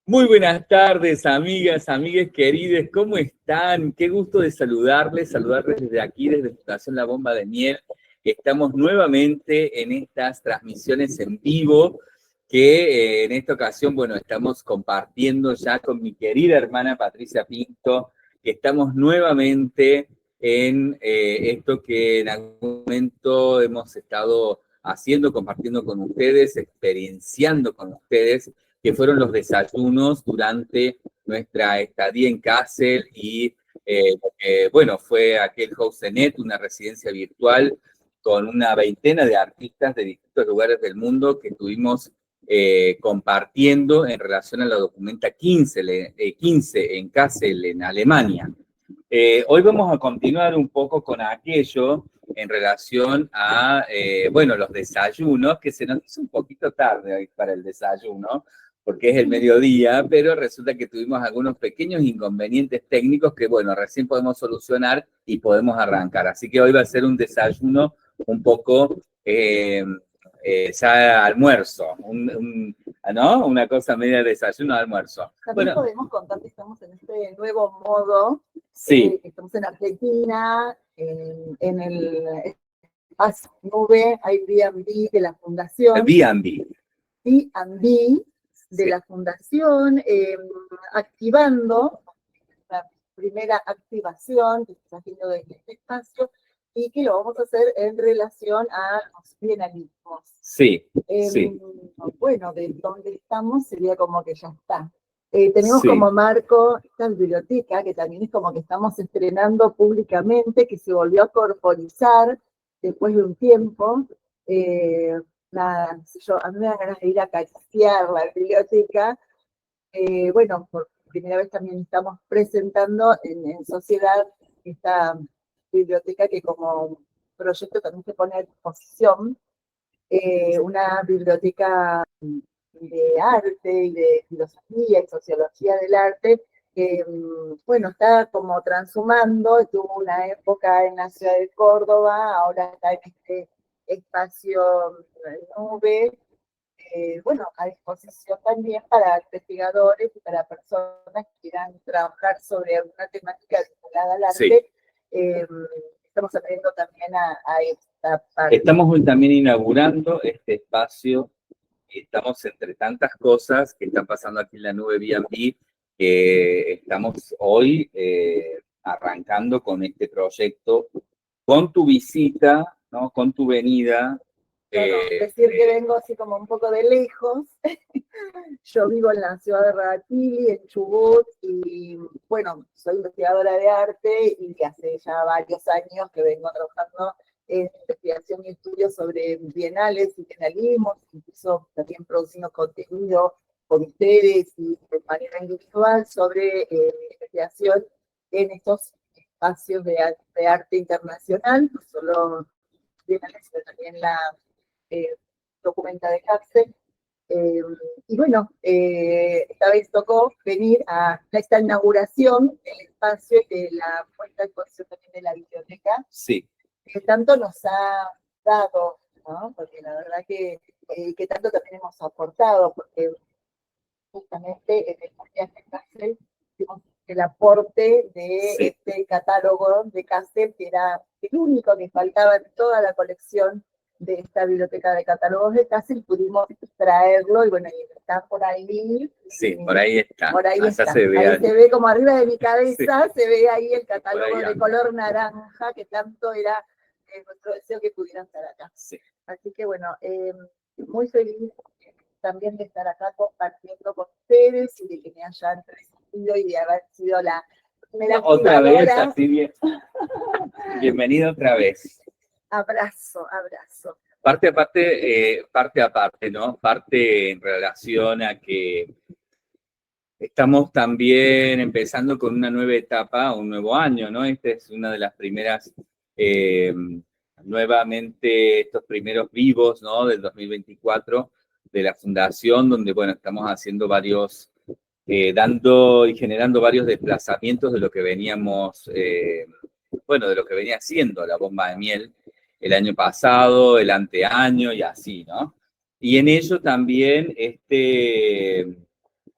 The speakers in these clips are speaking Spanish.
Muy buenas tardes, amigas, amigues queridas, ¿cómo están? Qué gusto de saludarles desde aquí, desde Fundación La Bomba de Miel. Estamos nuevamente en estas transmisiones en vivo que en esta ocasión, bueno, estamos compartiendo ya con mi querida hermana Patricia Pinto, que estamos nuevamente en esto que en algún momento hemos estado haciendo, compartiendo con ustedes, experienciando con ustedes, que fueron los desayunos durante nuestra estadía en Kassel y, bueno, fue aquel Housenet, una residencia virtual con una veintena de artistas de distintos lugares del mundo que estuvimos compartiendo en relación a la documenta 15 en Kassel, en Alemania. Hoy vamos a continuar un poco con aquello en relación a, bueno, los desayunos, que se nos hizo un poquito tarde hoy para el desayuno, porque es el mediodía, pero resulta que tuvimos algunos pequeños inconvenientes técnicos que, bueno, recién podemos solucionar y podemos arrancar. Así que hoy va a ser un desayuno un poco ya almuerzo, ¿no? Una cosa media desayuno almuerzo. También podemos contar que estamos en este nuevo modo. Sí. Estamos en Argentina, en el espacio nube, hay B&B de la Fundación. B&B. B&B de la Fundación, activando la primera activación que está haciendo desde este espacio y que lo vamos a hacer en relación a los bienalismos. Sí, Bueno, de donde estamos sería como que ya está. Tenemos como marco esta biblioteca, que también es como que estamos estrenando públicamente, que se volvió a corporizar después de un tiempo. Nada, no sé yo, a mí me da ganas de ir a acariciar la biblioteca. Bueno, por primera vez también estamos presentando en sociedad esta biblioteca que como proyecto también se pone a disposición, una biblioteca de arte y de filosofía y sociología del arte, que, bueno, está como transhumando, tuvo una época en la ciudad de Córdoba, ahora está en este espacio nube, bueno, a disposición también para investigadores y para personas que quieran trabajar sobre alguna temática vinculada al arte. Estamos atendiendo también a esta parte. Estamos hoy también inaugurando este espacio. Estamos entre tantas cosas que están pasando aquí en la nube B&B, que estamos hoy arrancando con este proyecto, con tu visita, ¿no? Con tu venida. Bueno, decir que vengo así como un poco de lejos. Yo vivo en la ciudad de Radatili, en Chubut, y bueno, soy investigadora de arte y hace ya varios años que vengo trabajando en investigación y estudios sobre bienales y bienalismos, incluso también produciendo contenido con ustedes y de manera individual sobre investigación en estos espacios de arte internacional, no solo bienales, sino también la documenta de Kassel. Y bueno, esta vez tocó venir a esta inauguración del espacio y de la puesta en exposición también de la biblioteca, que tanto nos ha dado, ¿no? Porque la verdad que tanto también hemos aportado, porque justamente en el viaje de Kassel tuvimos el aporte de este catálogo de Kassel, que era el único que faltaba en toda la colección de esta biblioteca de catálogos de Kassel, pudimos traerlo y bueno, está por ahí. Sí, por ahí está. Por ahí está. Se ve como arriba de mi cabeza, se ve ahí el catálogo de color naranja, que tanto era nuestro deseo que pudiera estar acá. Así que bueno, muy feliz también de estar acá compartiendo con ustedes y de que me hayan recibido y de haber sido la primera otra vez, así bien. Bienvenido otra vez. Abrazo, abrazo. Parte aparte, ¿no? Parte en relación a que estamos también empezando con una nueva etapa, un nuevo año, ¿no? Esta es una de las primeras, nuevamente, estos primeros vivos, ¿no? Del 2024 de la Fundación, donde, bueno, estamos haciendo varios, dando y generando varios desplazamientos de lo que veníamos, bueno, de lo que venía haciendo la Bomba de Miel el año pasado, el anteaño y así, ¿no? Y en ello también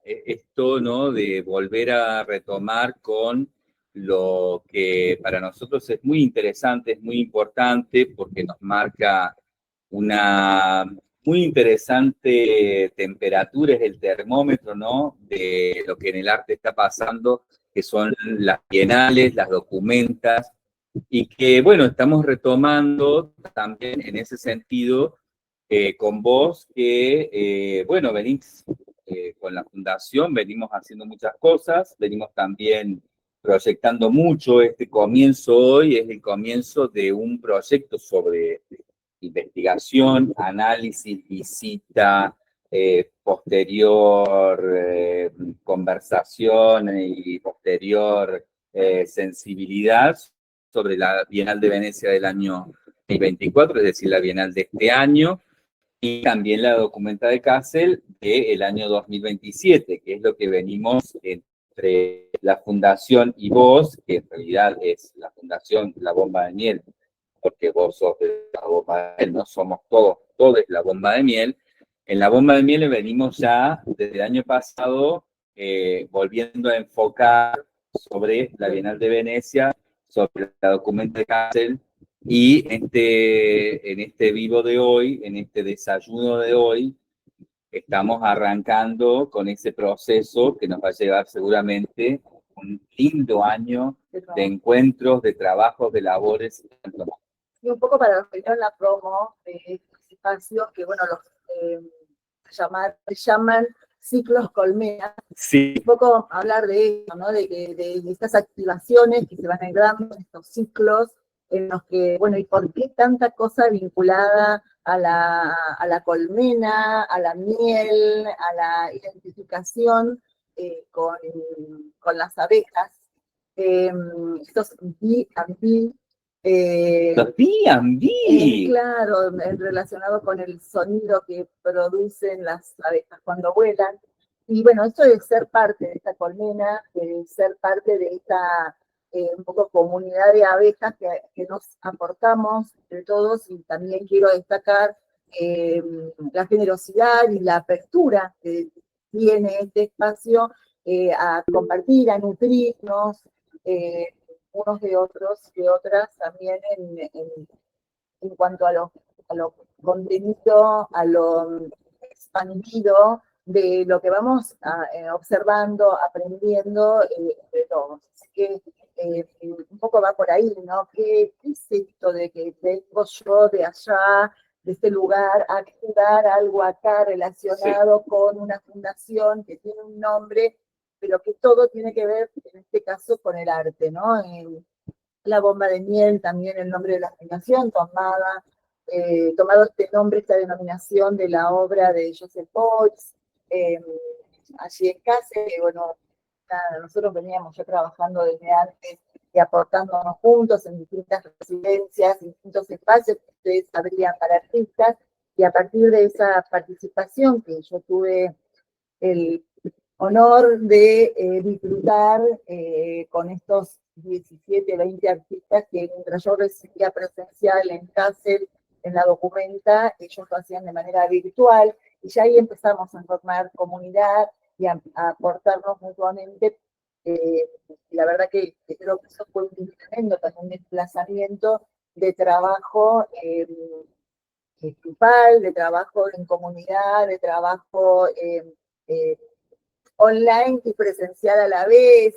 esto, ¿no? De volver a retomar con lo que para nosotros es muy interesante, es muy importante, porque nos marca una muy interesante temperatura, es el termómetro, ¿no? De lo que en el arte está pasando, que son las bienales, las documentas, y que, bueno, estamos retomando también en ese sentido con vos, que, bueno, venís con la fundación, venimos haciendo muchas cosas, venimos también proyectando mucho. Este comienzo hoy es el comienzo de un proyecto sobre investigación, análisis, visita, posterior conversación y posterior sensibilidad sobre la Bienal de Venecia del año 2024, es decir, la Bienal de este año, y también la documenta de Kassel del año 2027, que es lo que venimos entre la Fundación y vos, que en realidad es la Fundación La Bomba de Miel, porque vos sos de la Bomba de Miel, no somos todos la Bomba de Miel. En la Bomba de Miel venimos ya desde el año pasado volviendo a enfocar sobre la Bienal de Venecia, sobre la documenta de Kassel, y en este vivo de hoy, en este desayuno de hoy, estamos arrancando con ese proceso que nos va a llevar seguramente un lindo año de encuentros, de trabajos, de labores. Y un poco para terminar la promo de estos espacios que, bueno, los se llaman ciclos colmena. Sí. Un poco hablar de eso, ¿no? De estas activaciones que se van dando, estos ciclos en los que, bueno, ¿y por qué tanta cosa vinculada a la colmena, a la miel, a la identificación con las abejas? Estos B&B, Los B&B. claro, relacionado con el sonido que producen las abejas cuando vuelan. Y bueno, esto de ser parte de esta colmena, de ser parte de esta un poco comunidad de abejas que nos aportamos entre todos, y también quiero destacar la generosidad y la apertura que tiene este espacio a compartir, a nutrirnos unos de otros, de otras, también en cuanto a lo contenido, a lo expandido de lo que vamos observando, aprendiendo de todos. Así que un poco va por ahí, ¿no? ¿Qué es esto de que vengo yo de allá, de este lugar, a activar algo acá relacionado con una fundación que tiene un nombre, pero que todo tiene que ver, en este caso, con el arte, ¿no? La Bomba de Miel, también el nombre de la fundación, tomado este nombre, esta denominación de la obra de Joseph Beuys, allí en Kassel, que bueno, nada, nosotros veníamos ya trabajando desde antes y aportándonos juntos en distintas residencias, en distintos espacios que ustedes abrían para artistas, y a partir de esa participación que yo tuve el honor de disfrutar con estos 17, 20 artistas que mientras yo recibía presencial en Kassel, en la documenta, ellos lo hacían de manera virtual, y ya ahí empezamos a formar comunidad y a aportarnos mutuamente. Y la verdad que creo que eso fue un tremendo también desplazamiento de trabajo grupal, de trabajo en comunidad, de trabajo online y presencial a la vez.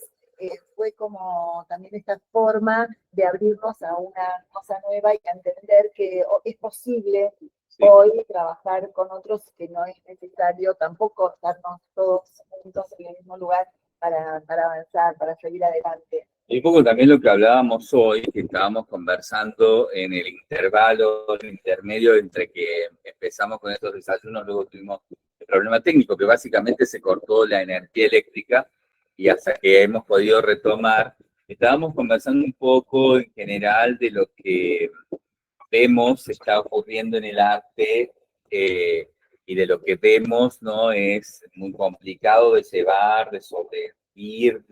Fue como también esta forma de abrirnos a una cosa nueva y a entender que es posible hoy trabajar con otros, que no es necesario tampoco estarnos todos juntos en el mismo lugar para avanzar, para seguir adelante. Y un poco también lo que hablábamos hoy, que estábamos conversando en el intervalo, el intermedio entre que empezamos con estos desayunos, luego tuvimos el problema técnico, que básicamente se cortó la energía eléctrica, y hasta que hemos podido retomar, estábamos conversando un poco en general de lo que vemos está ocurriendo en el arte, y de lo que vemos, ¿no? Es muy complicado de llevar, de sobrevivir,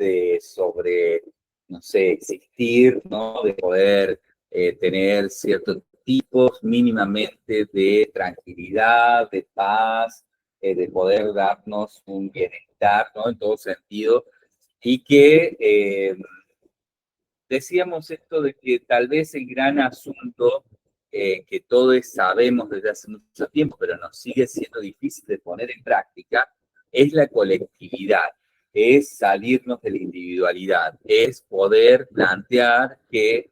no sé, existir, ¿no? De poder tener ciertos tipos mínimamente de tranquilidad, de paz, de poder darnos un bienestar bienestar, ¿no? En todo sentido, y que decíamos esto de que tal vez el gran asunto que todos sabemos desde hace mucho tiempo, pero nos sigue siendo difícil de poner en práctica, es la colectividad, es salirnos de la individualidad, es poder plantear que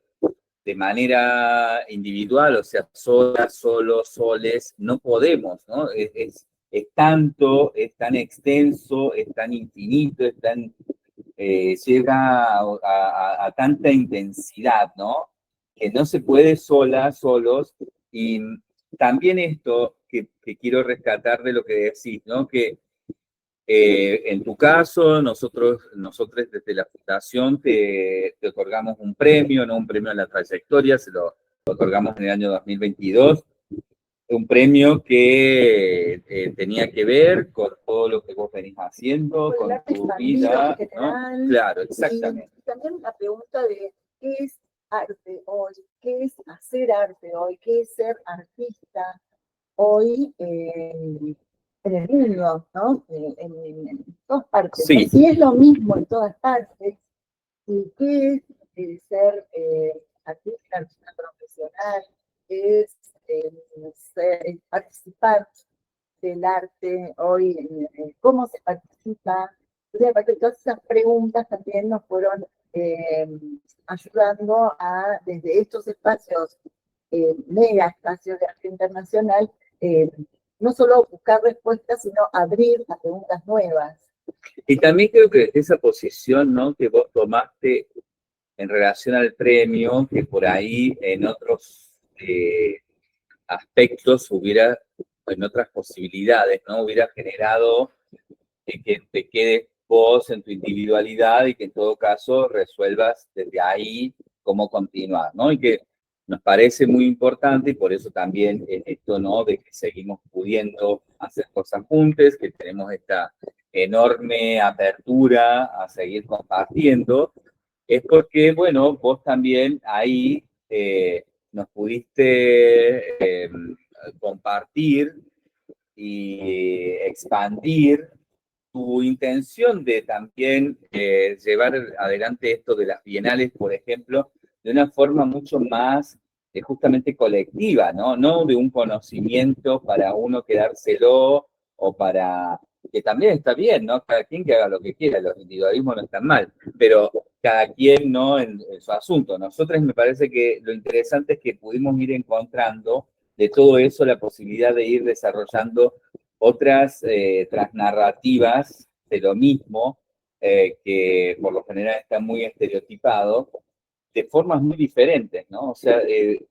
de manera individual, o sea, solas, solos, soles, no podemos, ¿no? Es tanto, es tan extenso, es tan infinito, es tan llega a tanta intensidad, ¿no? Que no se puede sola, solos. Y también esto que quiero rescatar de lo que decís, ¿no? Que en tu caso, nosotros desde la Fundación te otorgamos un premio, ¿no? Un premio a la trayectoria, se lo otorgamos en el año 2022, un premio que tenía que ver con todo lo que vos venís haciendo, Con el con arte tu expandido vida, en ¿no? general. Claro, exactamente. Y también la pregunta de qué es arte hoy, qué es hacer arte hoy, qué es ser artista hoy en el mundo, ¿no? En todas partes. Sí, Si es lo mismo en todas partes, y qué es ser artista, artista profesional, es participar del arte hoy, cómo se participa. Entonces, aparte de todas esas preguntas también nos fueron eh, ayudando a, desde estos espacios, mega espacios de arte internacional, no solo buscar respuestas, sino abrir a preguntas nuevas. y también creo que esa posición, ¿no? Que vos tomaste en relación al premio, que por ahí en otros aspectos hubiera, en otras posibilidades, ¿no? Hubiera generado que te quedes vos en tu individualidad y que en todo caso resuelvas desde ahí cómo continuar, ¿no? Y que nos parece muy importante y por eso también esto, ¿no? De que seguimos pudiendo hacer cosas juntos, que tenemos esta enorme apertura a seguir compartiendo, es porque, bueno, vos también ahí nos pudiste compartir y expandir tu intención de también llevar adelante esto de las bienales, por ejemplo, de una forma mucho más justamente colectiva, ¿no? No de un conocimiento para uno quedárselo o para que también está bien, ¿no? Cada quien que haga lo que quiera, los individualismos no están mal, pero cada quien, ¿no? En su asunto. Nosotros me parece que lo interesante es que pudimos ir encontrando de todo eso la posibilidad de ir desarrollando otras transnarrativas de lo mismo, que por lo general está muy estereotipado, de formas muy diferentes, ¿no? O sea,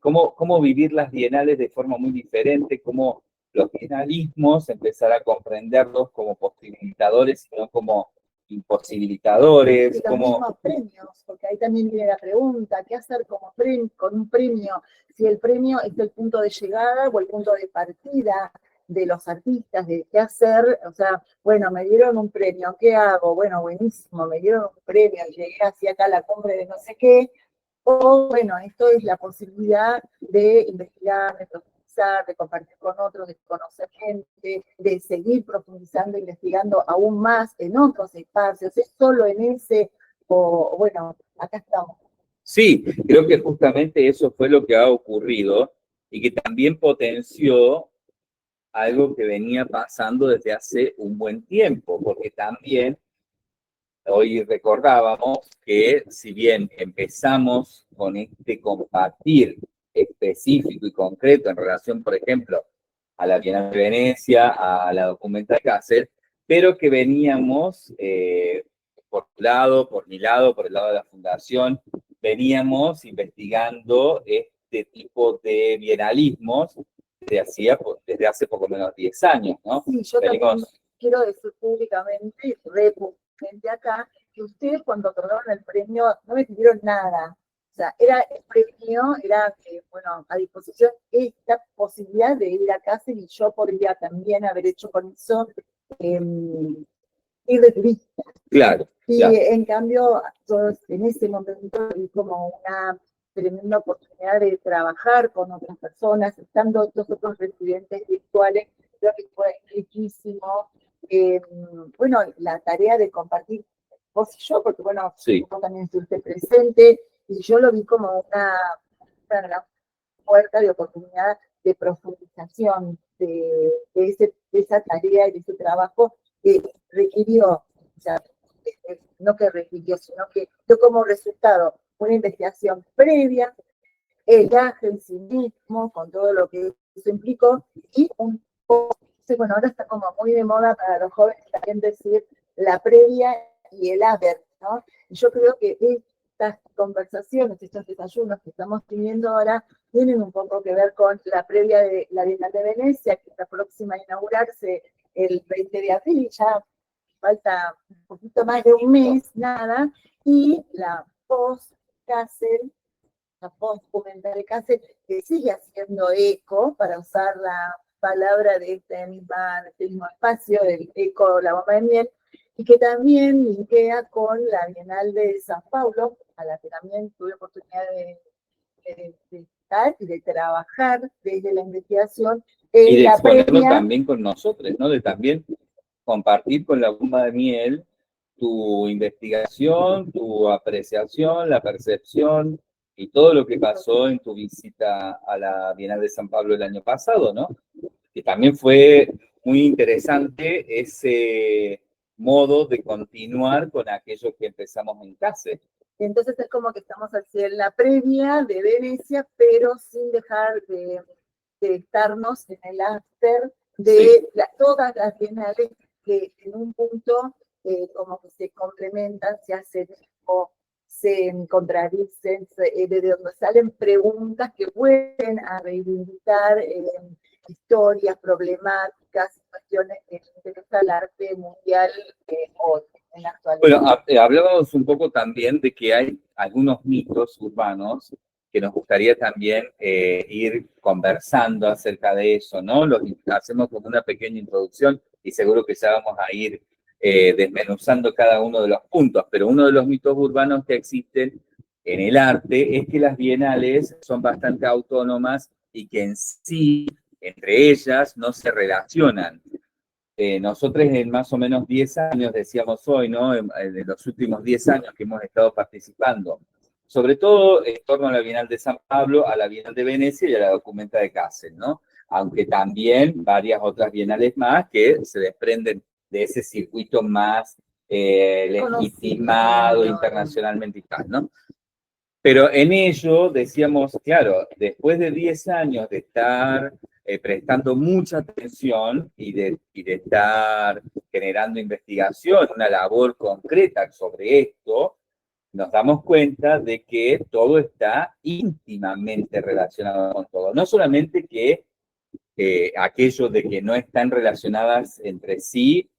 cómo vivir las bienales de forma muy diferente, cómo los bienalismos empezar a comprenderlos como posibilitadores y no como imposibilitadores, Y los como... mismos premios, porque ahí también viene la pregunta, ¿qué hacer como con un premio? Si el premio es el punto de llegada o el punto de partida de los artistas, de qué hacer, o sea, bueno, me dieron un premio, ¿qué hago? Bueno, buenísimo, me dieron un premio, llegué hacia acá a la cumbre de no sé qué, o bueno, esto es la posibilidad de investigar, de profundizar, de compartir con otros, de conocer gente, de seguir profundizando, investigando aún más en otros espacios, es solo en ese, o bueno, acá estamos. Sí, creo que justamente eso fue lo que ha ocurrido y que también potenció algo que venía pasando desde hace un buen tiempo, porque también hoy recordábamos que si bien empezamos con este compartir específico y concreto en relación, por ejemplo, a la Bienal de Venecia, a la Documental Cáceres, pero que veníamos por tu lado, por mi lado, por el lado de la Fundación, veníamos investigando este tipo de bienalismos desde hace poco menos 10 años, ¿no? Sí, yo Venimos... también quiero decir públicamente, y repúblicamente acá, que ustedes cuando otorgaron el premio no me pidieron nada. O sea, era el premio, era, bueno, a disposición esta posibilidad de ir a casa y yo podría también haber hecho con eso ir de turista. Claro, Y claro. en cambio, yo en ese momento vi como una tremenda oportunidad de trabajar con otras personas, estando estos otros residentes virtuales, creo que fue riquísimo bueno, la tarea de compartir vos y yo, porque bueno, Sí. vos también estuviste presente, y yo lo vi como una gran puerta de oportunidad de profundización de esa tarea y de ese trabajo que requirió, o sea, no que requirió, sino que dio como resultado una investigación previa, el viaje en sí mismo, con todo lo que eso implicó, y bueno, ahora está como muy de moda para los jóvenes también decir la previa y el haber, ¿no? Y yo creo que estas conversaciones, estos desayunos que estamos teniendo ahora, tienen un poco que ver con la previa de la Bienal de Venecia, que está próxima a inaugurarse el 20 de abril, ya falta un poquito más de un mes, nada, y la post-Kassel, la post-documental de Kassel, que sigue haciendo eco, para usar la palabra de este mismo espacio, del eco, la bomba de miel, y que también linkea con la Bienal de San Paulo, a la que también tuve oportunidad de estar y de trabajar desde la investigación Y en de la exponerlo previa. también con nosotros, ¿no? De también compartir con la bomba de miel tu investigación, tu apreciación, la percepción y todo lo que pasó en tu visita a la Bienal de San Pablo el año pasado, ¿no? Que también fue muy interesante ese modo de continuar con aquello que empezamos en casa. Entonces es como que estamos haciendo la previa de Venecia, pero sin dejar de estarnos en el after de todas las bienales que en un punto como que se complementan, se hacen o se contradicen, de donde salen preguntas que vuelven a reivindicar historias, problemáticas, cuestiones que interesa al arte mundial hoy, en la actualidad. Bueno, hablábamos un poco también de que hay algunos mitos urbanos que nos gustaría también ir conversando acerca de eso, ¿no? Lo hacemos como una pequeña introducción y seguro que ya vamos a ir desmenuzando cada uno de los puntos, pero uno de los mitos urbanos que existen en el arte es que las bienales son bastante autónomas y que en sí, entre ellas, no se relacionan. Nosotros en más o menos 10 años, decíamos hoy, ¿no? De los últimos 10 años que hemos estado participando, sobre todo en torno a la Bienal de San Pablo, a la Bienal de Venecia y a la Documenta de Kassel, ¿no? Aunque también varias otras bienales más que se desprenden de ese circuito más legitimado internacionalmente y tal, ¿no? Pero en ello decíamos, claro, después de 10 años de estar prestando mucha atención y de estar generando investigación, una labor concreta sobre esto, nos damos cuenta de que todo está íntimamente relacionado con todo. No solamente que aquello de que no están relacionadas entre sí,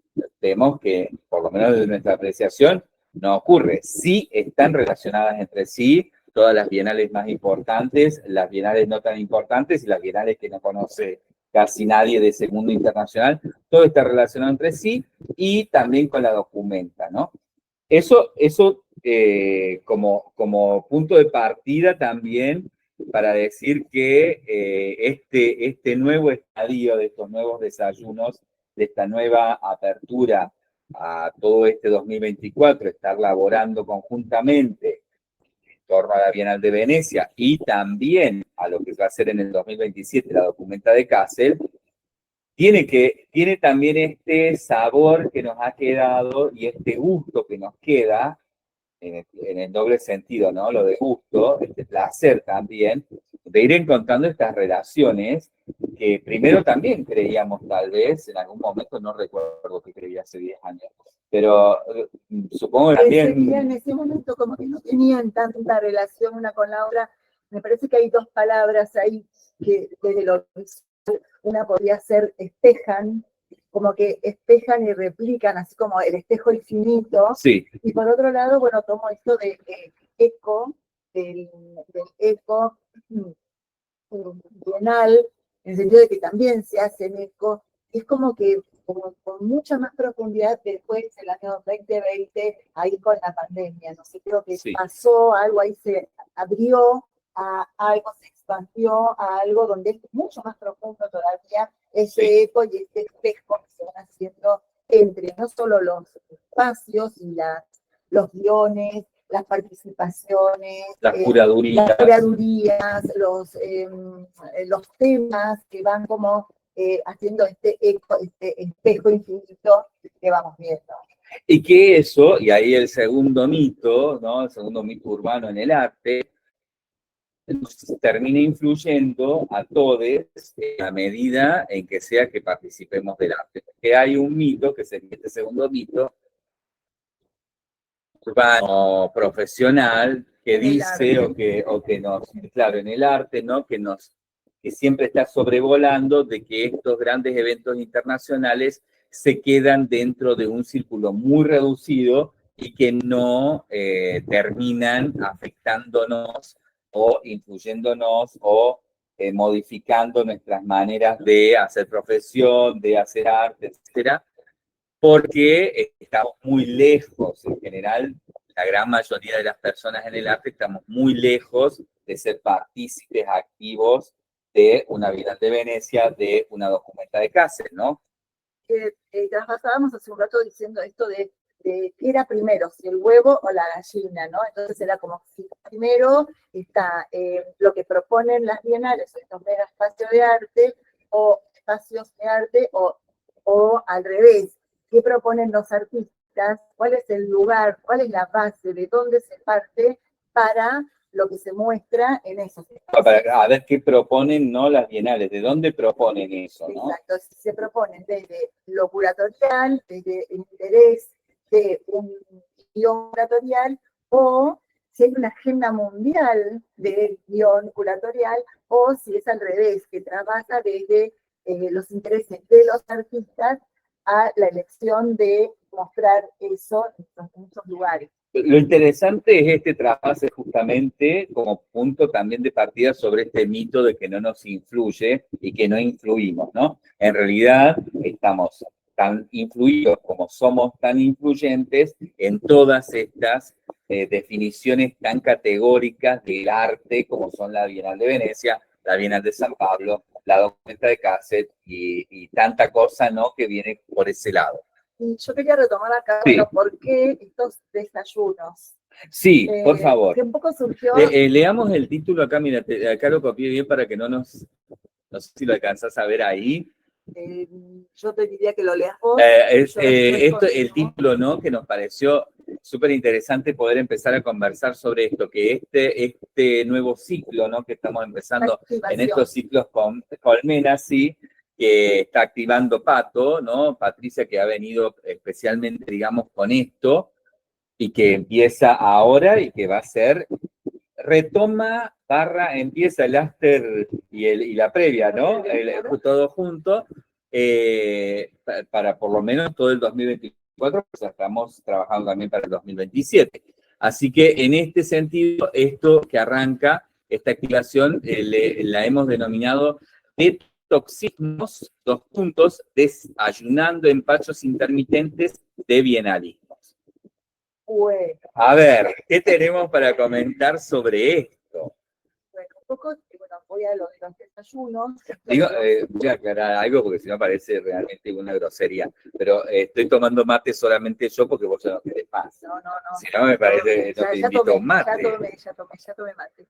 vemos que, por lo menos desde nuestra apreciación, no ocurre. Sí están relacionadas entre sí todas las bienales más importantes, las bienales no tan importantes y las bienales que no conoce casi nadie de ese mundo internacional, todo está relacionado entre sí y también con la documenta, ¿no? Eso como punto de partida también para decir que este nuevo estadio de estos nuevos desayunos, de esta nueva apertura a todo este 2024, estar laborando conjuntamente en torno a la Bienal de Venecia y también a lo que va a ser en el 2027 la Documenta de Kassel, tiene también este sabor que nos ha quedado y este gusto que nos queda en el doble sentido, ¿no? Lo de gusto, este placer también, de ir encontrando estas relaciones que primero también creíamos tal vez, en algún momento, no recuerdo que creía hace 10 años, pero supongo que también... En ese momento como que no tenían tanta relación una con la otra. Me parece que hay dos palabras ahí que desde lo visual, una podría ser espejan, como que espejan y replican, así como el espejo infinito. Sí. Y por otro lado, bueno, tomo esto de eco, del eco bienal, en el sentido de que también se hacen eco. Es como que como con mucha más profundidad después del año 2020, ahí con la pandemia, no sé, creo que pasó algo, ahí se abrió a algo, se expandió a algo donde es mucho más profundo todavía ese eco y este espejo que se van haciendo entre no solo los espacios y los guiones, las participaciones, las curadurías, los temas que van como haciendo este eco, este espejo infinito que vamos viendo. Y que eso, y ahí el segundo mito, ¿no? El segundo mito urbano en el arte, nos termina influyendo a todos en la medida en que sea que participemos del arte. Porque hay un mito, que sería este segundo mito, urbano, profesional, que dice o que nos, claro, en el arte, ¿no? Que siempre está sobrevolando de que estos grandes eventos internacionales se quedan dentro de un círculo muy reducido y que no terminan afectándonos o influyéndonos o modificando nuestras maneras de hacer profesión, de hacer arte, etcétera, porque estamos muy lejos, en general, la gran mayoría de las personas en el arte estamos muy lejos de ser partícipes activos de una Bienal de Venecia, de una documenta de Cáceres, ¿no? Traspasábamos hace un rato diciendo esto de qué era primero, si el huevo o la gallina, ¿no? Entonces era como si primero está lo que proponen las bienales, estos mega espacios de arte, o espacios de arte, o al revés, qué proponen los artistas, cuál es el lugar, cuál es la base, de dónde se parte para lo que se muestra en esos espacios. A ver qué proponen, ¿no? Las bienales, ¿de dónde proponen eso, no? Exacto, se proponen desde lo curatorial, desde el interés de un guión curatorial, o si hay una agenda mundial de guión curatorial, o si es al revés, que trabaja desde los intereses de los artistas a la elección de mostrar eso en muchos lugares. Lo interesante es este trabajo justamente como punto también de partida sobre este mito de que no nos influye y que no influimos, ¿no? En realidad estamos tan influidos como somos tan influyentes en todas estas definiciones tan categóricas del arte como son la Bienal de Venecia, la Bienal de San Pablo, la documenta de Cáceres y tanta cosa, ¿no? Que viene por ese lado. Y yo quería retomar acá, sí. Bueno, ¿por qué estos desayunos? Sí, por favor. Que un poco surgió... leamos el título acá, mira, acá lo copié bien para que no sé si lo alcanzás a ver ahí. Yo te diría que lo leas vos. El título, ¿no? Que nos pareció súper interesante poder empezar a conversar sobre esto, que este nuevo ciclo, ¿no? Que estamos empezando en estos ciclos con Colmenas, sí, que está activando Pato, ¿no? Patricia, que ha venido especialmente, digamos, con esto, y que empieza ahora y que va a ser, empieza el after y la previa, ¿no? Todo junto, para por lo menos todo el 2024, pues estamos trabajando también para el 2027. Así que en este sentido, esto que arranca, esta activación, la hemos denominado Detoxismos, desayunando empachos intermitentes de bienalismos. Bueno. A ver, ¿qué tenemos para comentar sobre esto? Bueno, un poco, voy a los desayunos. Voy a aclarar algo porque si no parece realmente una grosería, pero estoy tomando mate solamente yo porque vos ya no querés más. No. Si no me parece, no te invito a un mate. Ya tomé mate.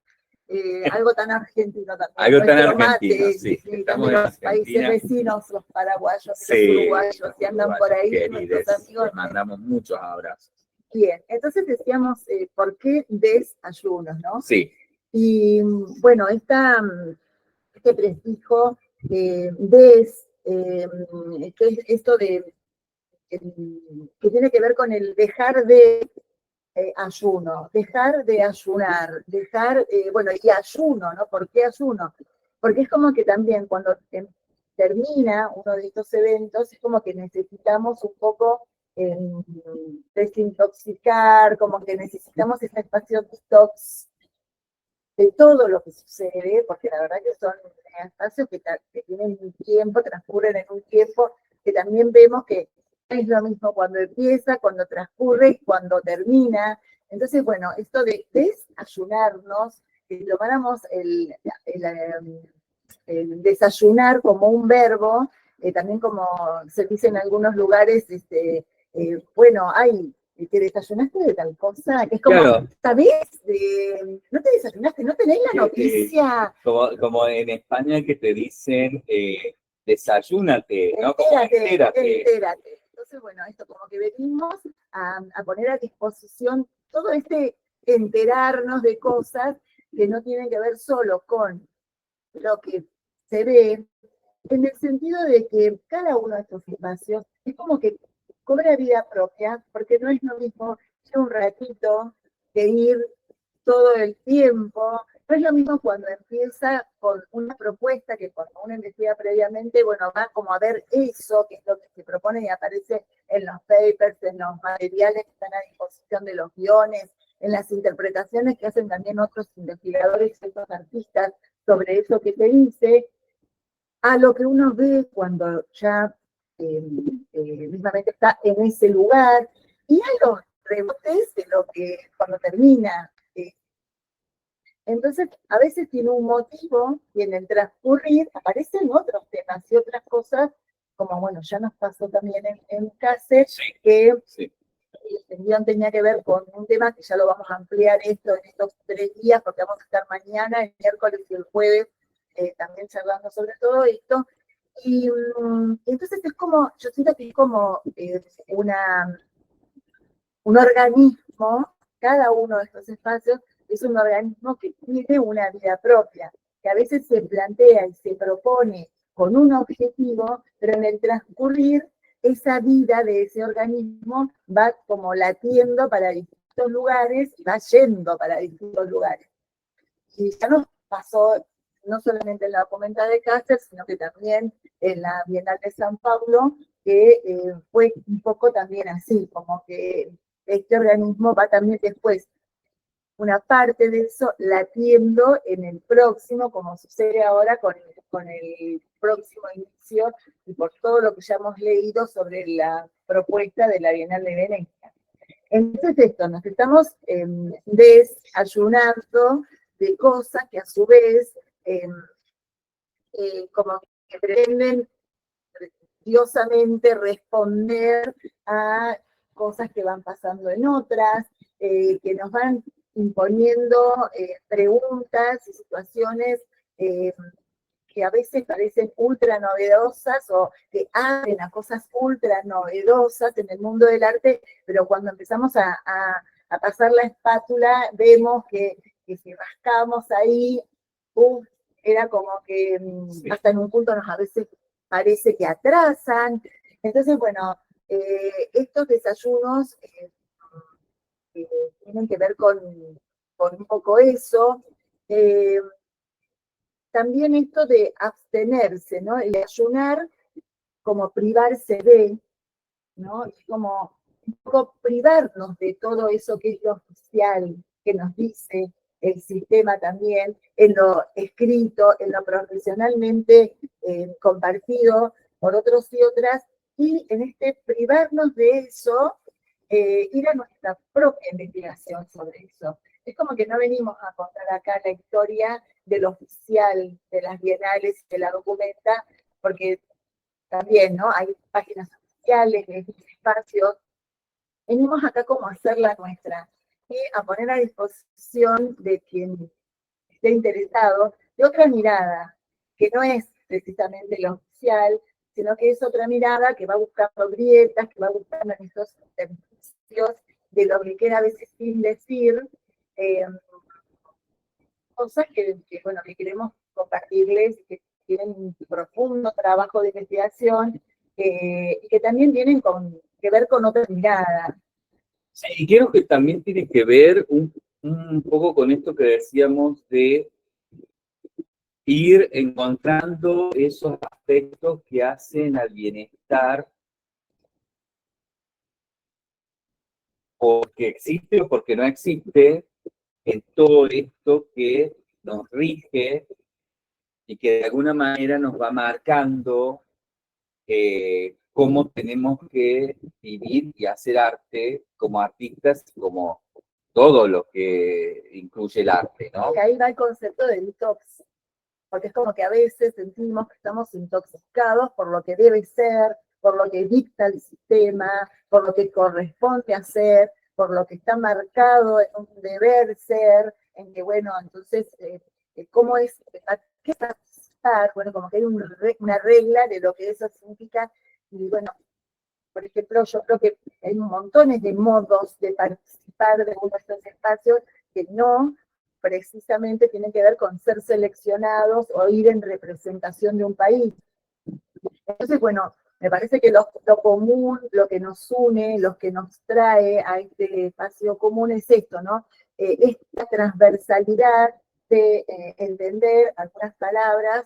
Algo tan argentino también. Algo tan argentino, mate, sí. Estamos en los países vecinos, los paraguayos, los uruguayos, que andan por ahí, querides, nuestros amigos. Les mandamos muchos abrazos. Bien, entonces decíamos, ¿por qué desayunos, no? Sí. Y bueno, este prefijo que es esto de que tiene que ver con el dejar de ayuno, dejar de ayunar, y ayuno, ¿no? ¿Por qué ayuno? Porque es como que también cuando termina uno de estos eventos, es como que necesitamos un poco desintoxicar, como que necesitamos ese espacio detox de todo lo que sucede, porque la verdad que son espacios que tienen un tiempo, transcurren en un tiempo, que también vemos que es lo mismo cuando empieza, cuando transcurre y cuando termina. Entonces, bueno, esto de desayunarnos, que tomáramos el desayunar como un verbo, también como se dice en algunos lugares, bueno, ay, ¿te desayunaste de tal cosa? Que es como, Claro. ¿sabés? No te desayunaste, no tenés la noticia. Como en España que te dicen, desayúnate, ¿no? Como Entérate, entérate. entérate. Entonces, bueno, esto como que venimos a poner a disposición todo este enterarnos de cosas que no tienen que ver solo con lo que se ve, en el sentido de que cada uno de estos espacios es como que cobra vida propia, porque no es lo mismo ir un ratito que ir todo el tiempo. No es lo mismo cuando empieza con una propuesta que cuando uno investiga previamente, bueno, va como a ver eso, que es lo que se propone y aparece en los papers, en los materiales que están a disposición de los guiones, en las interpretaciones que hacen también otros investigadores, otros artistas sobre eso que se dice, a lo que uno ve cuando ya mismamente está en ese lugar, y a los rebotes de lo que cuando termina. Entonces, a veces tiene un motivo y en el transcurrir aparecen otros temas y otras cosas, como bueno, ya nos pasó también en Cáceres, Sí, que sí. el guión tenía que ver con un tema que ya lo vamos a ampliar esto en estos 3 días, porque vamos a estar mañana, el miércoles y el jueves, también charlando sobre todo esto. Y entonces es como, yo siento que es como un organismo, cada uno de estos espacios es un organismo que tiene una vida propia, que a veces se plantea y se propone con un objetivo, pero en el transcurrir esa vida de ese organismo va como latiendo para distintos lugares y va yendo para distintos lugares. Y ya nos pasó no solamente en la documenta de Cáceres, sino que también en la Bienal de San Pablo, que fue un poco también así, como que este organismo va también después una parte de eso latiendo en el próximo, como sucede ahora con el próximo inicio y por todo lo que ya hemos leído sobre la propuesta de la Bienal de Venecia. Entonces esto, nos estamos desayunando de cosas que a su vez como que pretenden diosamente responder a cosas que van pasando en otras, que nos van imponiendo preguntas y situaciones que a veces parecen ultra novedosas o que abren a cosas ultra novedosas en el mundo del arte, pero cuando empezamos a pasar la espátula vemos que si rascamos ahí, era como que hasta en un punto nos a veces parece que atrasan. Entonces, bueno, estos desayunos tienen que ver con un poco eso. También esto de abstenerse, ¿no? El ayunar como privarse de, ¿no? Es como un poco privarnos de todo eso que es lo oficial, que nos dice el sistema también, en lo escrito, en lo profesionalmente compartido por otros y otras, y en este privarnos de eso, ir a nuestra propia investigación sobre eso. Es como que no venimos a contar acá la historia del oficial de las bienales y de la documenta, porque también, ¿no? Hay páginas oficiales de estos espacios. Venimos acá como a hacer la nuestra y a poner a disposición de quien esté interesado de otra mirada, que no es precisamente la oficial, sino que es otra mirada que va buscando grietas, que va buscando en estos intersticios de lo que queda a veces sin decir, cosas bueno, que queremos compartirles, que tienen un profundo trabajo de investigación y que también tienen que ver con otra mirada. Sí, y creo que también tiene que ver un poco con esto que decíamos de ir encontrando esos aspectos que hacen al bienestar porque existe o porque no existe en todo esto que nos rige y que de alguna manera nos va marcando cómo tenemos que vivir y hacer arte como artistas, como todo lo que incluye el arte, ¿no? Y ahí va el concepto de detox, porque es como que a veces sentimos que estamos intoxicados por lo que debe ser, por lo que dicta el sistema, por lo que corresponde hacer, por lo que está marcado en un deber ser, en que, bueno, entonces, ¿cómo es? ¿Qué participar? Bueno, como que hay una regla de lo que eso significa, y bueno, por ejemplo, yo creo que hay montones de modos de participar de uno de estos espacios que no precisamente tienen que ver con ser seleccionados o ir en representación de un país. Entonces, bueno, me parece que lo común, lo que nos une, lo que nos trae a este espacio común es esto, ¿no? Esta transversalidad de entender algunas palabras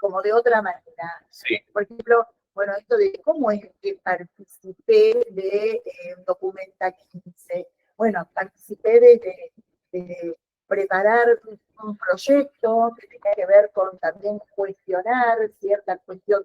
como de otra manera. Sí. Por ejemplo, bueno, esto de cómo es que participé de Documenta 15. Bueno, participé de preparar un proyecto que tenía que ver con también cuestionar cierta cuestión,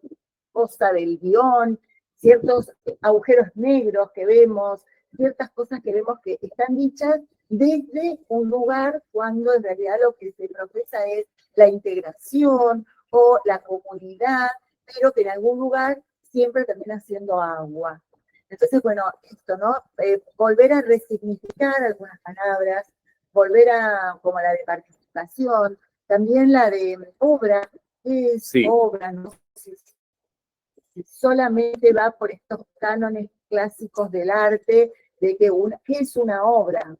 cosa del guión, ciertos agujeros negros que vemos, ciertas cosas que vemos que están dichas desde un lugar cuando en realidad lo que se profesa es la integración o la comunidad, pero que en algún lugar siempre termina siendo agua. Entonces, bueno, esto, ¿no? Volver a resignificar algunas palabras, volver a, como la de participación, también la de obra, es Sí. obra, ¿no? Si solamente va por estos cánones clásicos del arte, de que ¿qué es una obra?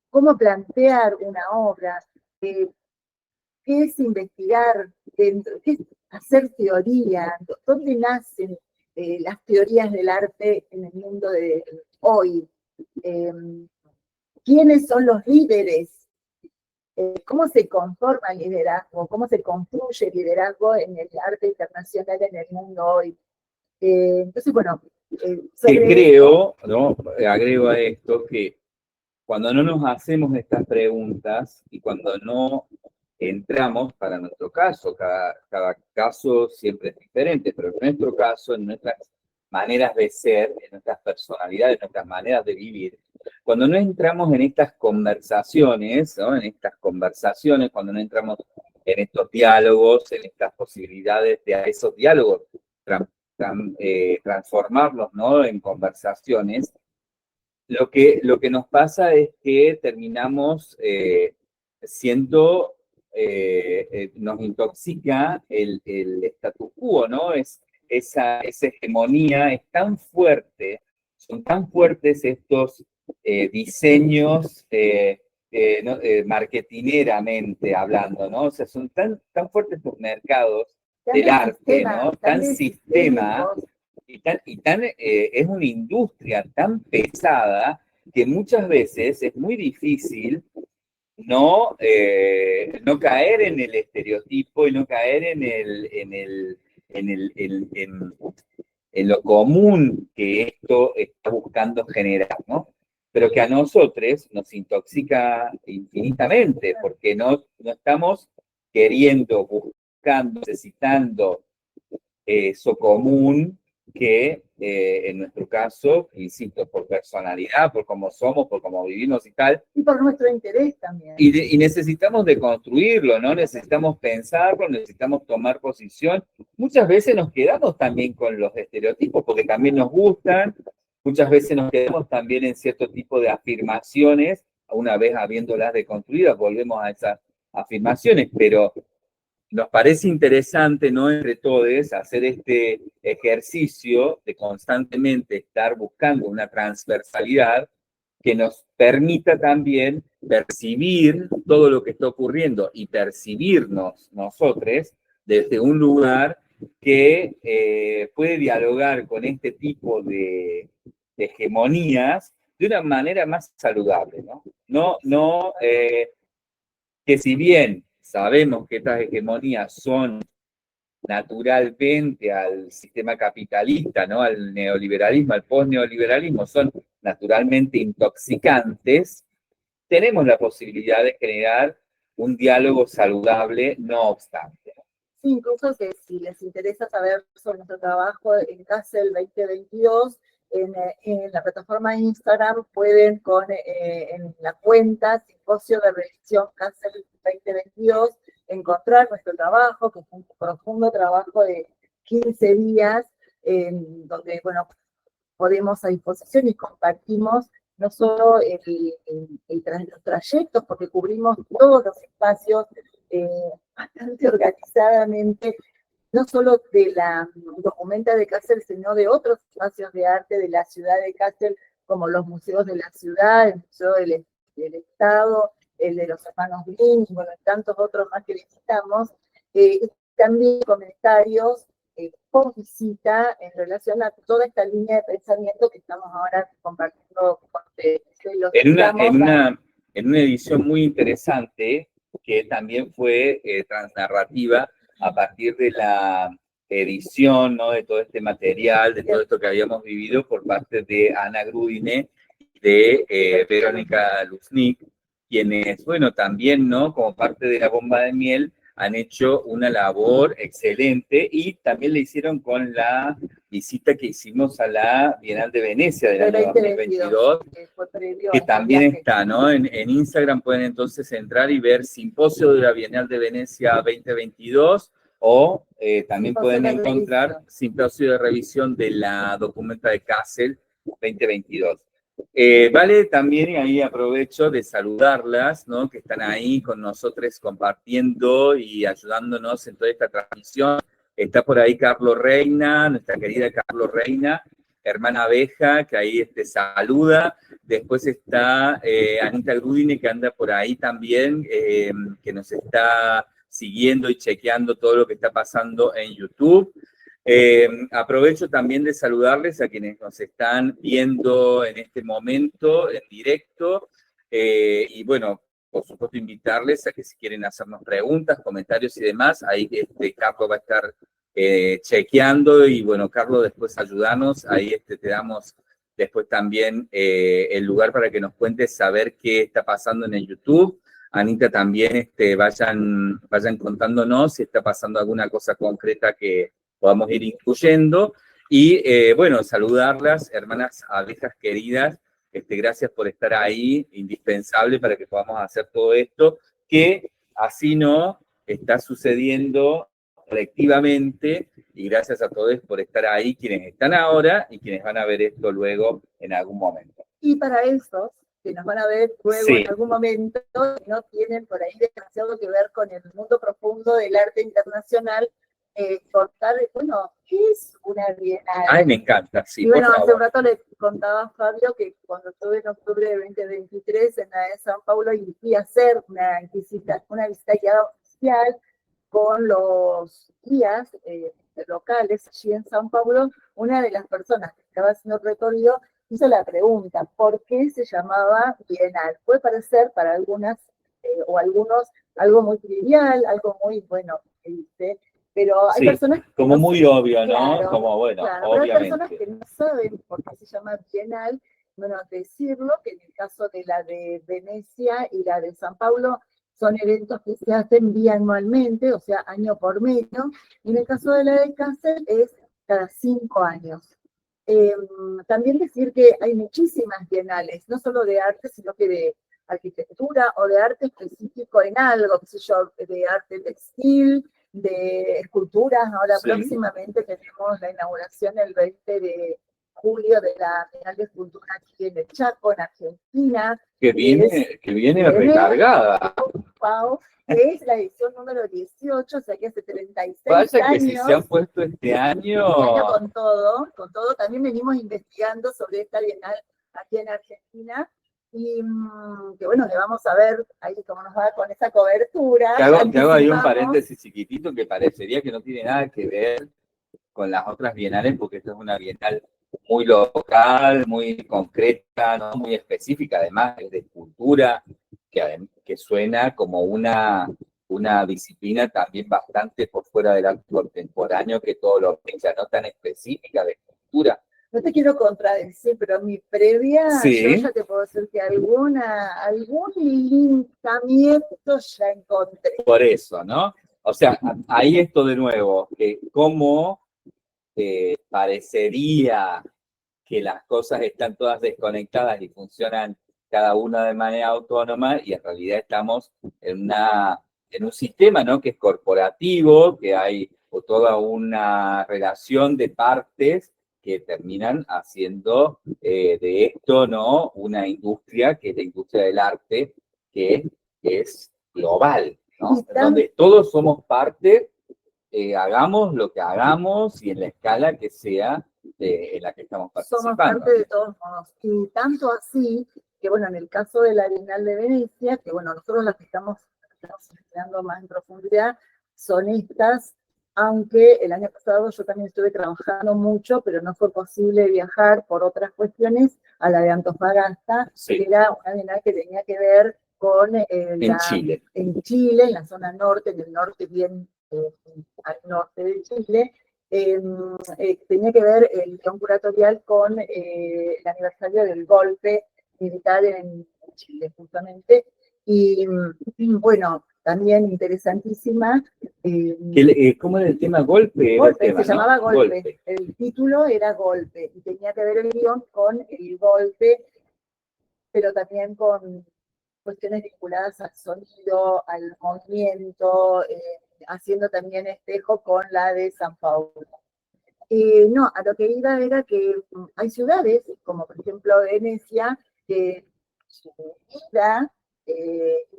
¿Cómo plantear una obra? ¿Qué es investigar dentro? ¿Qué es hacer teoría? ¿Dónde nacen las teorías del arte en el mundo de hoy? ¿Quiénes son los líderes? ¿Cómo se conforma el liderazgo? ¿Cómo se construye el liderazgo en el arte internacional en el mundo hoy? Entonces, bueno, que creo, ¿no? Agrego a esto que cuando no nos hacemos estas preguntas y cuando no entramos, para nuestro caso, cada caso siempre es diferente, pero en nuestro caso, en nuestras maneras de ser, en nuestras personalidades, en nuestras maneras de vivir, cuando no entramos en estas conversaciones, ¿no? En estas conversaciones, cuando no entramos en estos diálogos, en estas posibilidades de a esos diálogos transformarlos, ¿no? En conversaciones, lo que nos pasa es que terminamos siendo, nos intoxica el status quo, ¿no? Esa hegemonía es tan fuerte, son tan fuertes estos diseños marketineramente hablando, ¿no? O sea, son tan fuertes estos mercados del arte, ¿no? Tan sistema. Es una industria tan pesada que muchas veces es muy difícil no caer en el estereotipo y no caer en lo común que esto está buscando generar, ¿no? Pero que a nosotros nos intoxica infinitamente porque no estamos queriendo, buscando, necesitando eso común que en nuestro caso, insisto, por personalidad, por cómo somos, por cómo vivimos y tal. Y por nuestro interés también. Y necesitamos deconstruirlo, ¿no? Necesitamos pensarlo, necesitamos tomar posición. Muchas veces nos quedamos también con los estereotipos porque también nos gustan. Muchas veces nos quedamos también en cierto tipo de afirmaciones. Una vez habiéndolas deconstruidas, volvemos a esas afirmaciones, pero nos parece interesante, ¿no? Entre todos, hacer este ejercicio de constantemente estar buscando una transversalidad que nos permita también percibir todo lo que está ocurriendo y percibirnos nosotros desde un lugar que puede dialogar con este tipo de hegemonías de una manera más saludable, ¿no? Que si bien sabemos que estas hegemonías son naturalmente al sistema capitalista, ¿no? Al neoliberalismo, al postneoliberalismo, son naturalmente intoxicantes, tenemos la posibilidad de generar un diálogo saludable, no obstante. Sí, incluso que si les interesa saber sobre nuestro trabajo en CASEL 2022, en la plataforma de Instagram pueden en la cuenta Simposio de Revisión CASEL 2022, encontrar nuestro trabajo, que es un profundo trabajo de 15 días, donde, bueno, ponemos a disposición y compartimos no solo los trayectos, porque cubrimos todos los espacios bastante organizadamente, no solo de la documenta de Kassel, sino de otros espacios de arte de la ciudad de Kassel, como los museos de la ciudad, el Museo del Estado, el de los hermanos Grimm, y bueno, tantos otros más que visitamos. También comentarios por visita en relación a toda esta línea de pensamiento que estamos ahora compartiendo con ustedes. En una edición muy interesante, que también fue transnarrativa, a partir de la edición, ¿no?, de todo este material, de todo esto que habíamos vivido por parte de Ana Grudine, de Verónica Luznik, quienes, bueno, también, ¿no?, como parte de la bomba de miel, han hecho una labor excelente y también le hicieron con la visita que hicimos a la Bienal de Venecia del año 2022, que también está, ¿no? En Instagram pueden entonces entrar y ver Simposio de la Bienal de Venecia 2022 o también pueden encontrar Simposio de Revisión de la Documenta de Kassel 2022. Vale también, y ahí aprovecho de saludarlas, ¿no?, que están ahí con nosotros compartiendo y ayudándonos en toda esta transmisión. Está por ahí Carlos Reina, nuestra querida Carlos Reina, hermana abeja, que ahí saluda. Después está Anita Grudine, que anda por ahí también, que nos está siguiendo y chequeando todo lo que está pasando en YouTube. Aprovecho también de saludarles a quienes nos están viendo en este momento en directo y bueno, por supuesto invitarles a que si quieren hacernos preguntas, comentarios y demás, ahí Carlos va a estar chequeando y bueno, Carlos, después ayudanos, ahí te damos después también el lugar para que nos cuentes saber qué está pasando en el YouTube. Anita también vayan contándonos si está pasando alguna cosa concreta que podamos ir incluyendo. Y bueno, saludarlas, hermanas abejas queridas, gracias por estar ahí, indispensable para que podamos hacer todo esto, que así no está sucediendo colectivamente, y gracias a todos por estar ahí, quienes están ahora y quienes van a ver esto luego en algún momento. Y para esos que nos van a ver luego en algún momento, no tienen por ahí demasiado que ver con el mundo profundo del arte internacional, contar, bueno, ¿qué es una bienal? Ay, me encanta, sí. Y bueno, hace un rato le contaba a Fabio que cuando estuve en octubre de 2023 en la de San Paulo y fui a hacer una visita guiada oficial con los guías locales allí en San Paulo. Una de las personas que estaba haciendo el recorrido hizo la pregunta, ¿por qué se llamaba bienal? Puede parecer para algunas o algunos algo muy trivial, algo muy, bueno, pero hay personas que como no muy obvio, ¿no? Claro, como, bueno, claro, obviamente. Pero hay personas que no saben por qué se llama bienal. Bueno, decirlo que en el caso de la de Venecia y la de San Paulo son eventos que se hacen bianualmente, o sea, año por medio, y en el caso de la de Kassel es cada 5 años. También decir que hay muchísimas bienales, no solo de arte, sino que de arquitectura o de arte específico en algo, qué sé yo, de arte textil, de esculturas. Ahora próximamente tenemos la inauguración el 20 de julio de la Bienal de Escultura aquí en el Chaco, en Argentina. Que viene recargada. Wow, que es la edición número 18, o sea que hace 36 Vaya años. Que si se han puesto este año con todo. También venimos investigando sobre esta Bienal aquí en Argentina. Y que bueno, le vamos a ver ahí cómo nos va con esa cobertura. Te hago ahí un paréntesis chiquitito que parecería que no tiene nada que ver con las otras bienales, porque esta es una bienal muy local, muy concreta, ¿no? Muy específica, además es de escultura, que suena como una disciplina también bastante por fuera del arte contemporáneo, que todo lo piensa, no tan específica de escultura. No te quiero contradecir, pero mi previa, yo ya te puedo decir que algún linkamiento ya encontré. Por eso, ¿no? O sea, ahí esto de nuevo, que cómo parecería que las cosas están todas desconectadas y funcionan cada una de manera autónoma, y en realidad estamos en un sistema, ¿no?, que es corporativo, que hay toda una relación de partes que terminan haciendo de esto, ¿no?, una industria, que es la industria del arte, que es global, ¿no?, donde todos somos parte, hagamos lo que hagamos y en la escala que sea en la que estamos participando. Somos parte de todos modos. Y tanto así que, bueno, en el caso de la Bienal de Venecia, que, bueno, nosotros las que estamos estudiando más en profundidad son estas, aunque el año pasado yo también estuve trabajando mucho, pero no fue posible viajar por otras cuestiones, a la de Antofagasta, sí, que era una bienal que tenía que ver con Chile. En Chile, en la zona norte, en el norte bien al norte de Chile, tenía que ver el guión curatorial con el aniversario del golpe militar en Chile, justamente. Y bueno, también interesantísima. ¿Cómo era el tema? Golpe. Golpe, el tema, se llamaba ¿no? Golpe. El título era Golpe y tenía que ver el guión con el golpe, pero también con cuestiones vinculadas al sonido, al movimiento, haciendo también espejo con la de San Paulo. No, a lo que iba era que hay ciudades, como por ejemplo Venecia, que su vida,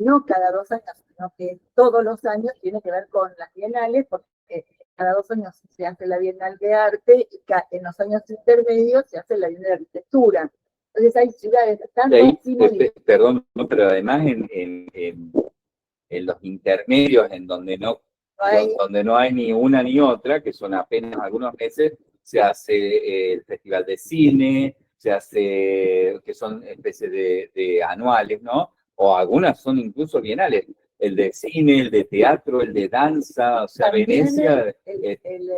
no cada 2 años, sino que todos los años tiene que ver con las bienales, porque cada 2 años se hace la Bienal de Arte y en los años intermedios se hace la Bienal de Arquitectura. Entonces hay ciudades tanto perdón, no, pero además en los intermedios, en donde donde no hay ni una ni otra, que son apenas algunos meses, se hace el Festival de Cine, se hace, que son especies de anuales, ¿no? O algunas son incluso bienales. El de cine, el de teatro, el de danza, o sea, también Venecia... el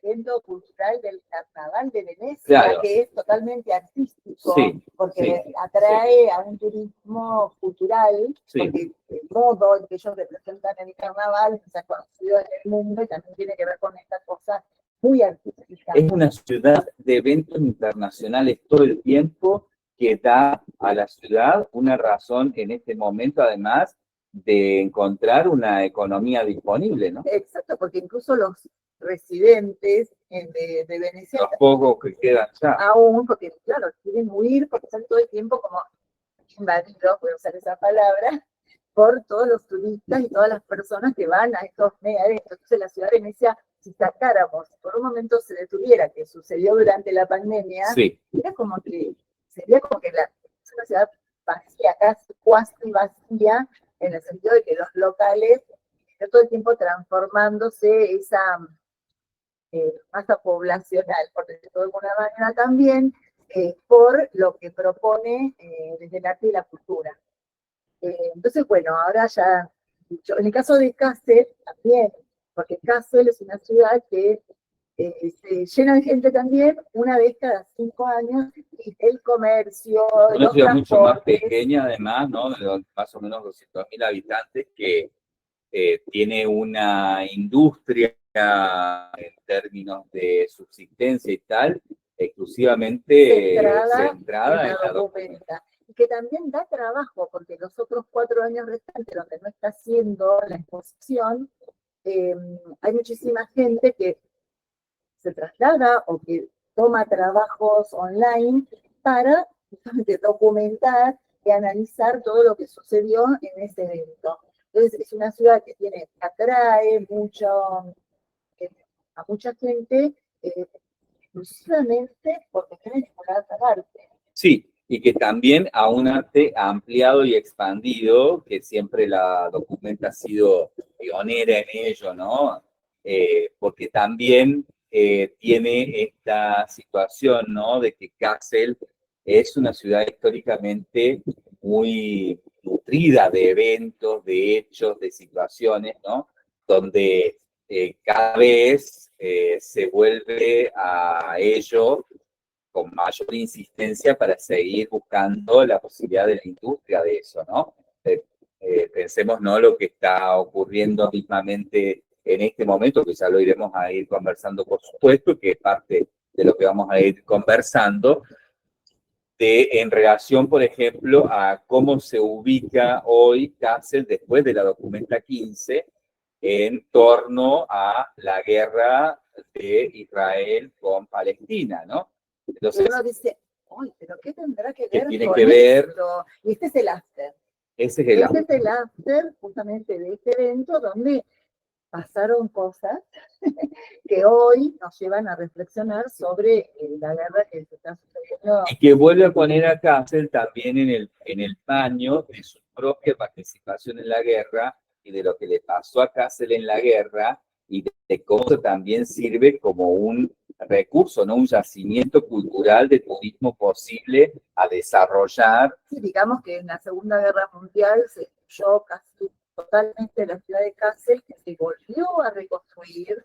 evento cultural del Carnaval de Venecia, claro, que es totalmente artístico, sí, porque sí, atrae a un turismo cultural, sí, porque el modo en que ellos representan el carnaval se ha conocido en el mundo y también tiene que ver con esta cosa muy artística. Es una ciudad de eventos internacionales todo el tiempo, que da a la ciudad una razón en este momento, además, de encontrar una economía disponible, ¿no? Exacto, porque incluso los residentes de Venecia, los pocos que quedan ya, aún, porque claro, quieren huir, porque están todo el tiempo como invadidos, voy a usar esa palabra, por todos los turistas y todas las personas que van a estos mega eventos. Entonces la ciudad de Venecia, si sacáramos, por un momento se detuviera, que sucedió durante la pandemia, sí, sería como que es una ciudad vacía, casi vacía, en el sentido de que los locales están todo el tiempo transformándose esa masa poblacional, por decirlo de alguna manera también, por lo que propone desde el arte y la cultura. Entonces, bueno, ahora ya, en el caso de Kassel también, porque Kassel es una ciudad que se llena de gente también una vez cada 5 años, y el comercio, una ciudad mucho más pequeña además, ¿no? De más o menos 200.000 habitantes, que tiene una industria en términos de subsistencia y tal, exclusivamente centrada en la documenta. Y que también da trabajo, porque los otros 4 años restantes, donde no está haciendo la exposición, hay muchísima gente que se traslada o que toma trabajos online para justamente documentar y analizar todo lo que sucedió en ese evento. Entonces es una ciudad que atrae mucho a mucha gente, exclusivamente porque quieren explorar el arte. Sí, y que también a un arte ampliado y expandido, que siempre la documenta ha sido pionera en ello, ¿no? Porque también tiene esta situación, ¿no? De que Kassel es una ciudad históricamente muy nutrida de eventos, de hechos, de situaciones, ¿no? Donde cada vez se vuelve a ello con mayor insistencia para seguir buscando la posibilidad de la industria de eso, ¿no? Pensemos, ¿no?, lo que está ocurriendo mismamente en este momento, que ya lo iremos a ir conversando, por supuesto, que es parte de lo que vamos a ir conversando, en relación, por ejemplo, a cómo se ubica hoy Kassel después de la Documenta 15 en torno a la guerra de Israel con Palestina, ¿no? Entonces, uno dice, ¡ay, pero qué tendrá que ¿qué ver tiene con que ver? esto? Y este es el after. Ese es el Este es el after justamente de este evento donde pasaron cosas que hoy nos llevan a reflexionar sobre la guerra que se está sucediendo. y que vuelve a poner a Kassel también en el paño de su propia participación en la guerra y de lo que le pasó a Kassel en la guerra y de cómo eso también sirve como un recurso, ¿no? Un yacimiento cultural de turismo posible a desarrollar. Sí, digamos que en la Segunda Guerra Mundial se destruyó casi totalmente la ciudad de Kassel, que se volvió a reconstruir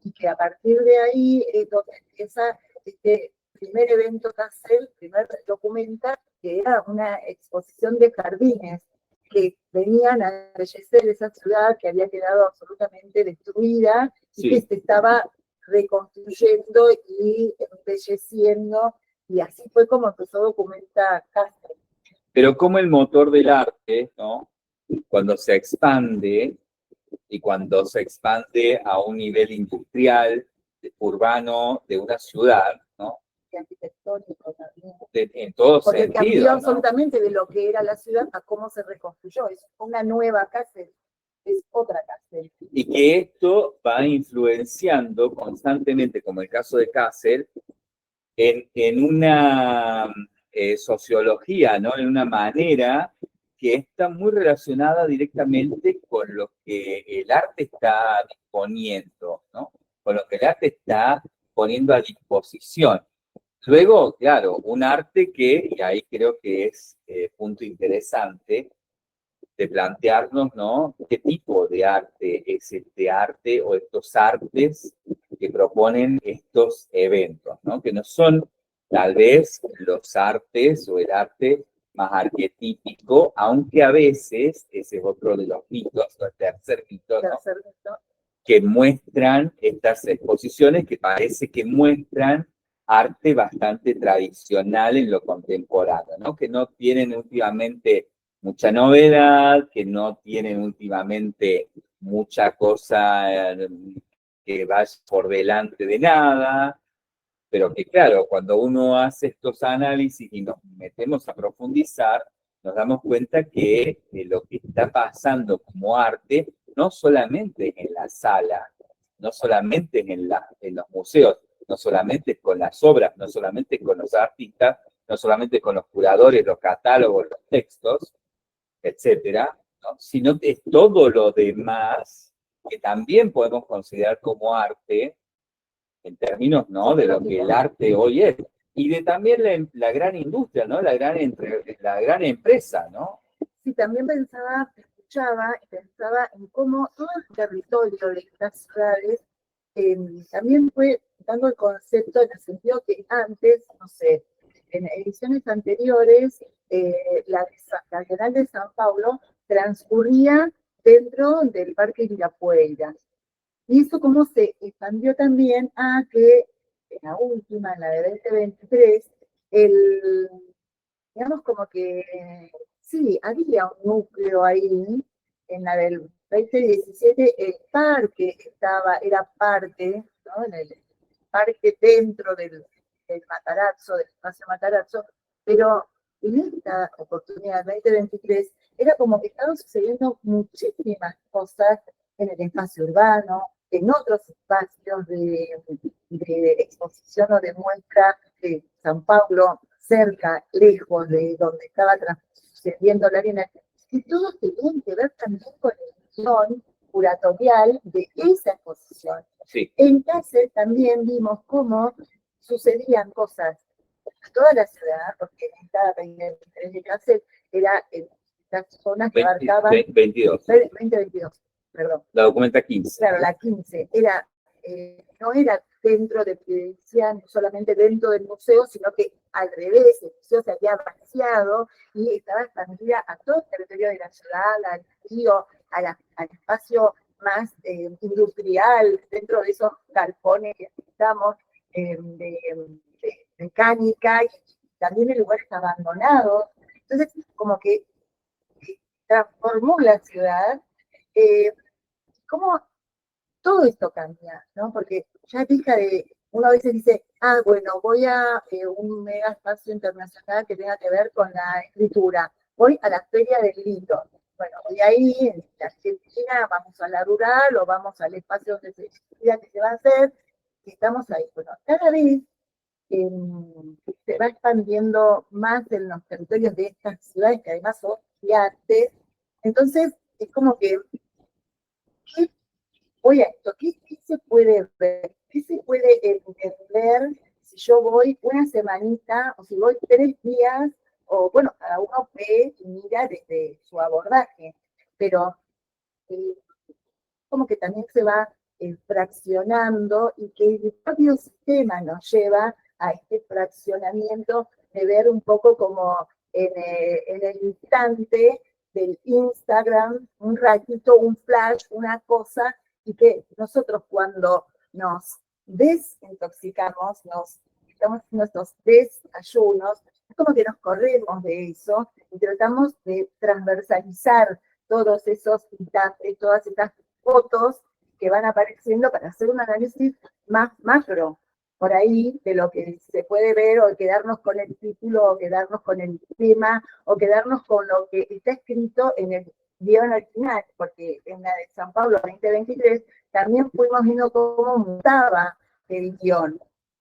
y que a partir de ahí es donde empieza este primer evento Kassel, primer documenta, que era una exposición de jardines que venían a embellecer esa ciudad que había quedado absolutamente destruida y que se estaba reconstruyendo y embelleciendo, y así fue como empezó a documentar Kassel. Pero como el motor del arte, ¿no? Cuando se expande y cuando se expande a un nivel industrial, urbano de una ciudad, ¿no? Y arquitectónico también. En todo porque sentido, cambió ¿no? absolutamente de lo que era la ciudad a cómo se reconstruyó. Es una nueva Kassel, es otra Kassel. Y que esto va influenciando constantemente, como el caso de Kassel, en una sociología, ¿no? En una manera que está muy relacionada directamente con lo que el arte está disponiendo, ¿no? Con lo que el arte está poniendo a disposición. Luego, claro, un arte que, y ahí creo que es punto interesante, de plantearnos, ¿no? ¿Qué tipo de arte es este arte o estos artes que proponen estos eventos, ¿no? Que no son tal vez los artes o el arte más arquetípico, aunque a veces, ese es otro de los mitos, o el tercer mito, ¿no? Que muestran estas exposiciones que parece que muestran arte bastante tradicional en lo contemporáneo, ¿no? Que no tienen últimamente mucha novedad, que no tienen últimamente mucha cosa que vaya por delante de nada, pero que claro, cuando uno hace estos análisis y nos metemos a profundizar, nos damos cuenta que lo que está pasando como arte no solamente en la sala, no solamente en los museos, no solamente con las obras, no solamente con los artistas, no solamente con los curadores, los catálogos, los textos, etcétera, ¿no? Sino que es todo lo demás que también podemos considerar como arte en términos, ¿no? De lo que el arte hoy es. Y de también la gran industria, ¿no? La gran empresa, ¿no? Sí, también escuchaba y pensaba en cómo todo el territorio de estas ciudades también fue dando el concepto en el sentido que antes, no sé, en ediciones anteriores, la Catedral de San Paulo transcurría dentro del Parque Ibirapuera. Y eso como se expandió también a que en la última, en la de 2023, digamos como que sí, había un núcleo ahí, en la del 2017, el parque era parte, ¿no? En el parque dentro del Matarazzo, del espacio Matarazzo, pero en esta oportunidad, 2023, era como que estaban sucediendo muchísimas cosas en el espacio urbano, en otros espacios de exposición o de muestra de San Pablo, cerca, lejos de donde estaba sucediendo la arena, y todos tenían que ver también con el guión curatorial de esa exposición. Sí. En Kassel también vimos cómo sucedían cosas a toda la ciudad, porque en esta 23 de Kassel era en las zonas que abarcaban 2022, perdón. La documenta 15. Claro, la 15 era, no era dentro de Providencia, no solamente dentro del museo, sino que al revés, el museo se había vaciado y estaba expandida a todo el territorio de la ciudad, al río, al espacio más industrial, dentro de esos galpones que estamos de mecánica, y también en lugares abandonados. Entonces, como que transformó la ciudad. ¿Cómo todo esto cambia, ¿no? Porque ya deja de, uno a veces dice, bueno, voy a un mega espacio internacional que tenga que ver con la escritura, voy a la Feria del Libro. Bueno, voy ahí, en la Argentina, vamos a la rural o vamos al espacio donde se decida que se va a hacer, y estamos ahí. Bueno, cada vez se va expandiendo más en los territorios de estas ciudades, que además son gigantes. Entonces, es como que, ¿qué voy a esto? ¿Qué se puede ver? ¿Qué se puede entender si yo voy una semanita o si voy 3 días? O bueno, cada uno ve y mira desde su abordaje, pero eh, como que también se va fraccionando y que el propio sistema nos lleva a este fraccionamiento de ver un poco como en el instante del Instagram, un ratito, un flash, una cosa, y que nosotros cuando nos desintoxicamos, estamos haciendo estos desayunos, es como que nos corremos de eso y tratamos de transversalizar todos esos instantes, todas estas fotos que van apareciendo para hacer un análisis más macro por ahí de lo que se puede ver o quedarnos con el título o quedarnos con el tema o quedarnos con lo que está escrito en el guión original, porque en la de San Pablo 2023 también fuimos viendo cómo mutaba el guión.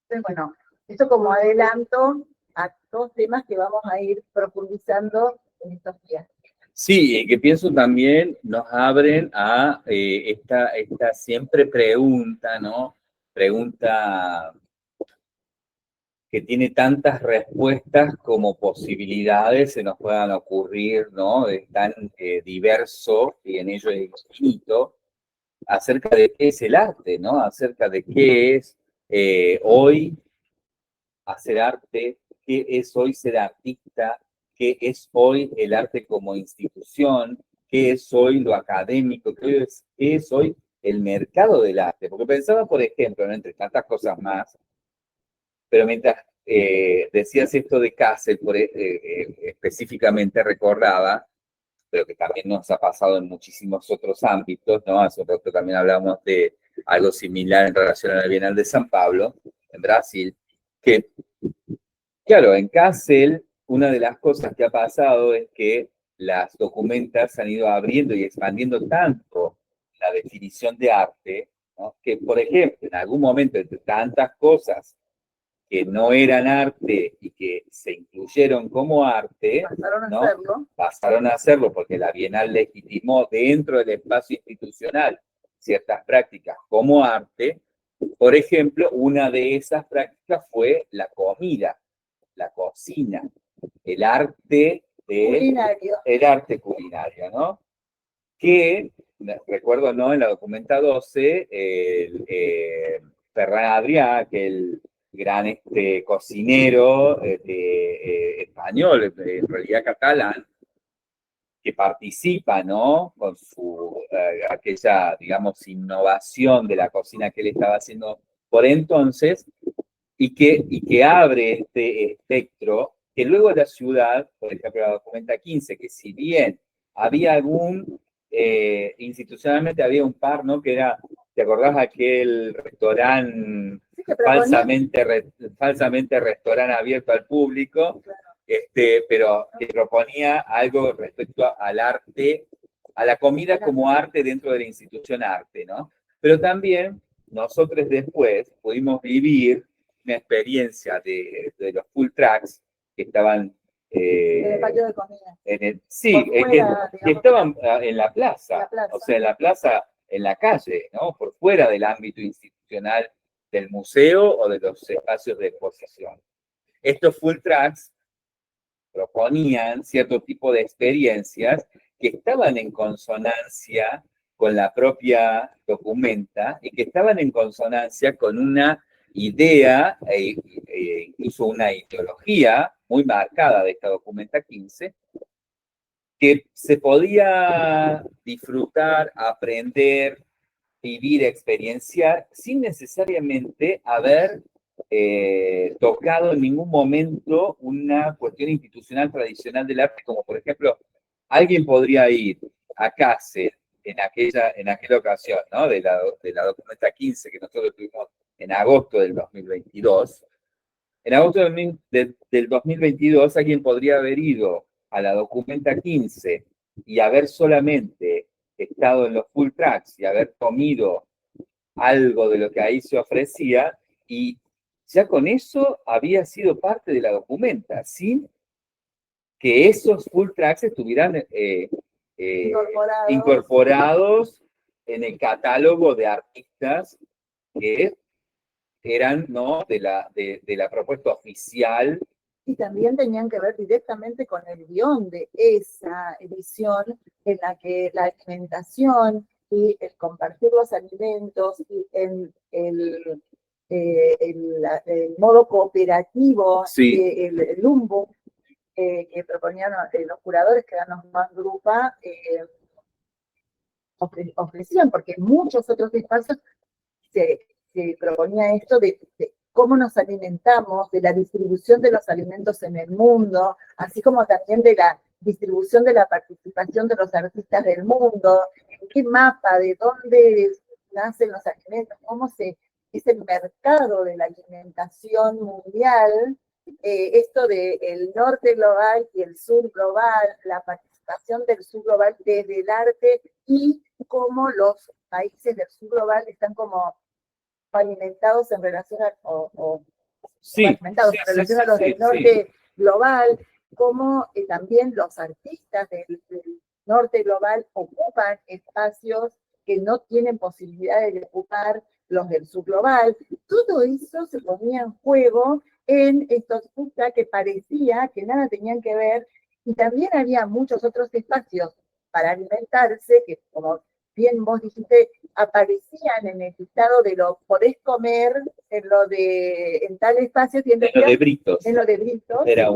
Entonces, bueno, esto como adelanto a 2 temas que vamos a ir profundizando en estos días. Sí, que pienso también nos abren a esta siempre pregunta, ¿no? Pregunta que tiene tantas respuestas como posibilidades se nos puedan ocurrir, ¿no? Es tan diverso y en ello es infinito, acerca de qué es el arte, ¿no? Acerca de qué es hoy hacer arte, qué es hoy ser artista, qué es hoy el arte como institución, qué es hoy lo académico, qué es hoy el mercado del arte. Porque pensaba, por ejemplo, ¿no? Entre tantas cosas más, pero mientras decías esto de Kassel, específicamente recordaba, pero que también nos ha pasado en muchísimos otros ámbitos, ¿no? Hace un rato también hablamos de algo similar en relación a la Bienal de San Pablo, en Brasil, que, claro, en Kassel, una de las cosas que ha pasado es que las documentas han ido abriendo y expandiendo tanto la definición de arte, ¿no? Que, por ejemplo, en algún momento, entre tantas cosas que no eran arte y que se incluyeron como arte, pasaron a ¿no? hacerlo. Pasaron a hacerlo porque la Bienal legitimó dentro del espacio institucional ciertas prácticas como arte. Por ejemplo, una de esas prácticas fue la comida, la cocina, el arte Culinario. el arte culinario, ¿no? Que, recuerdo, ¿no? En la documenta 12, Ferran Adrià, que el gran cocinero español, en realidad catalán, que participa, ¿no? Con su, aquella, digamos, innovación de la cocina que él estaba haciendo por entonces, y que abre este espectro, que luego la ciudad, por ejemplo, la documenta 15, que si bien había institucionalmente había un par, ¿no? Que era, ¿te acordás aquel restaurante Sí, que falsamente restaurante abierto al público? Pero que proponía algo respecto al arte, a la comida como arte dentro de la institución arte, ¿no? Pero también nosotros después pudimos vivir una experiencia de los full tracks que estaban en el patio de comida. sí, fuera, que estaban en la plaza, o sea, en la plaza, en la calle, ¿no? Por fuera del ámbito institucional del museo o de los espacios de exposición. Estos full tracks proponían cierto tipo de experiencias que estaban en consonancia con la propia documenta y que estaban en consonancia con una idea incluso una ideología muy marcada de esta documenta 15, que se podía disfrutar, aprender, vivir, experienciar, sin necesariamente haber tocado en ningún momento una cuestión institucional tradicional del arte, como por ejemplo, alguien podría ir a Kassel en aquella ocasión, ¿no? De la documenta 15 que nosotros tuvimos en agosto del 2022. En agosto del 2022 alguien podría haber ido a la documenta 15 y haber solamente estado en los full tracks y haber comido algo de lo que ahí se ofrecía, y ya con eso había sido parte de la documenta, sin que esos full tracks estuvieran incorporados en el catálogo de artistas que eran, ¿no?, de la propuesta oficial. Y también tenían que ver directamente con el guión de esa edición, en la que la alimentación y el compartir los alimentos y el modo cooperativo, Sí. el lumbo que proponían los curadores, que eran los más grupa, ofrecían, porque en muchos otros espacios se proponía esto de cómo nos alimentamos, de la distribución de los alimentos en el mundo, así como también de la distribución de la participación de los artistas del mundo, en qué mapa, de dónde nacen los alimentos, es el mercado de la alimentación mundial, esto del norte global y el sur global, la participación del sur global desde el arte y cómo los países del sur global están como alimentados en relación a, en relación a los del norte global, como también los artistas del norte global ocupan espacios que no tienen posibilidades de ocupar los del sur global. Todo eso se ponía en juego en estos fusta que parecía que nada tenían que ver, y también había muchos otros espacios para alimentarse que, como bien vos dijiste, aparecían en el listado de lo podés comer en tal espacio, y en lo de Britos. En lo de Britos. Era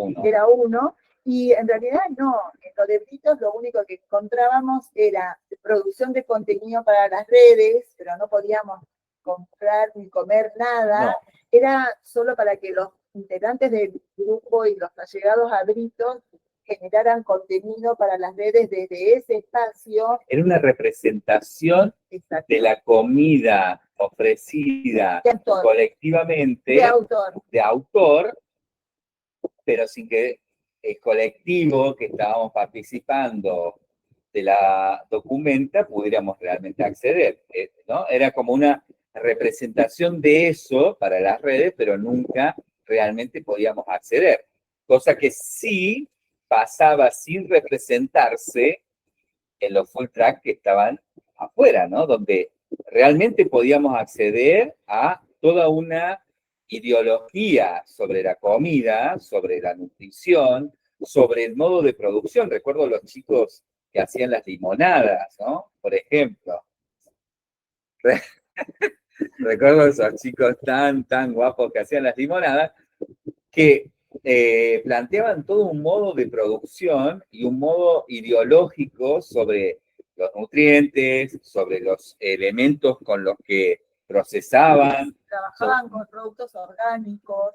uno. Y en realidad no, en lo de Britos lo único que encontrábamos era producción de contenido para las redes, pero no podíamos comprar ni comer nada. No. Era solo para que los integrantes del grupo y los allegados a Britos generaran contenido para las redes desde ese espacio. Era una representación de la comida ofrecida colectivamente, de autor, pero sin que el colectivo que estábamos participando de la documenta pudiéramos realmente acceder, ¿no? Era como una representación de eso para las redes, pero nunca realmente podíamos acceder, cosa que sí pasaba sin representarse en los full track que estaban afuera, ¿no? Donde realmente podíamos acceder a toda una ideología sobre la comida, sobre la nutrición, sobre el modo de producción. Recuerdo los chicos que hacían las limonadas, ¿no? Por ejemplo. Recuerdo esos chicos tan guapos que hacían las limonadas, que planteaban todo un modo de producción y un modo ideológico sobre los nutrientes, sobre los elementos con los que procesaban. Trabajaban con productos orgánicos,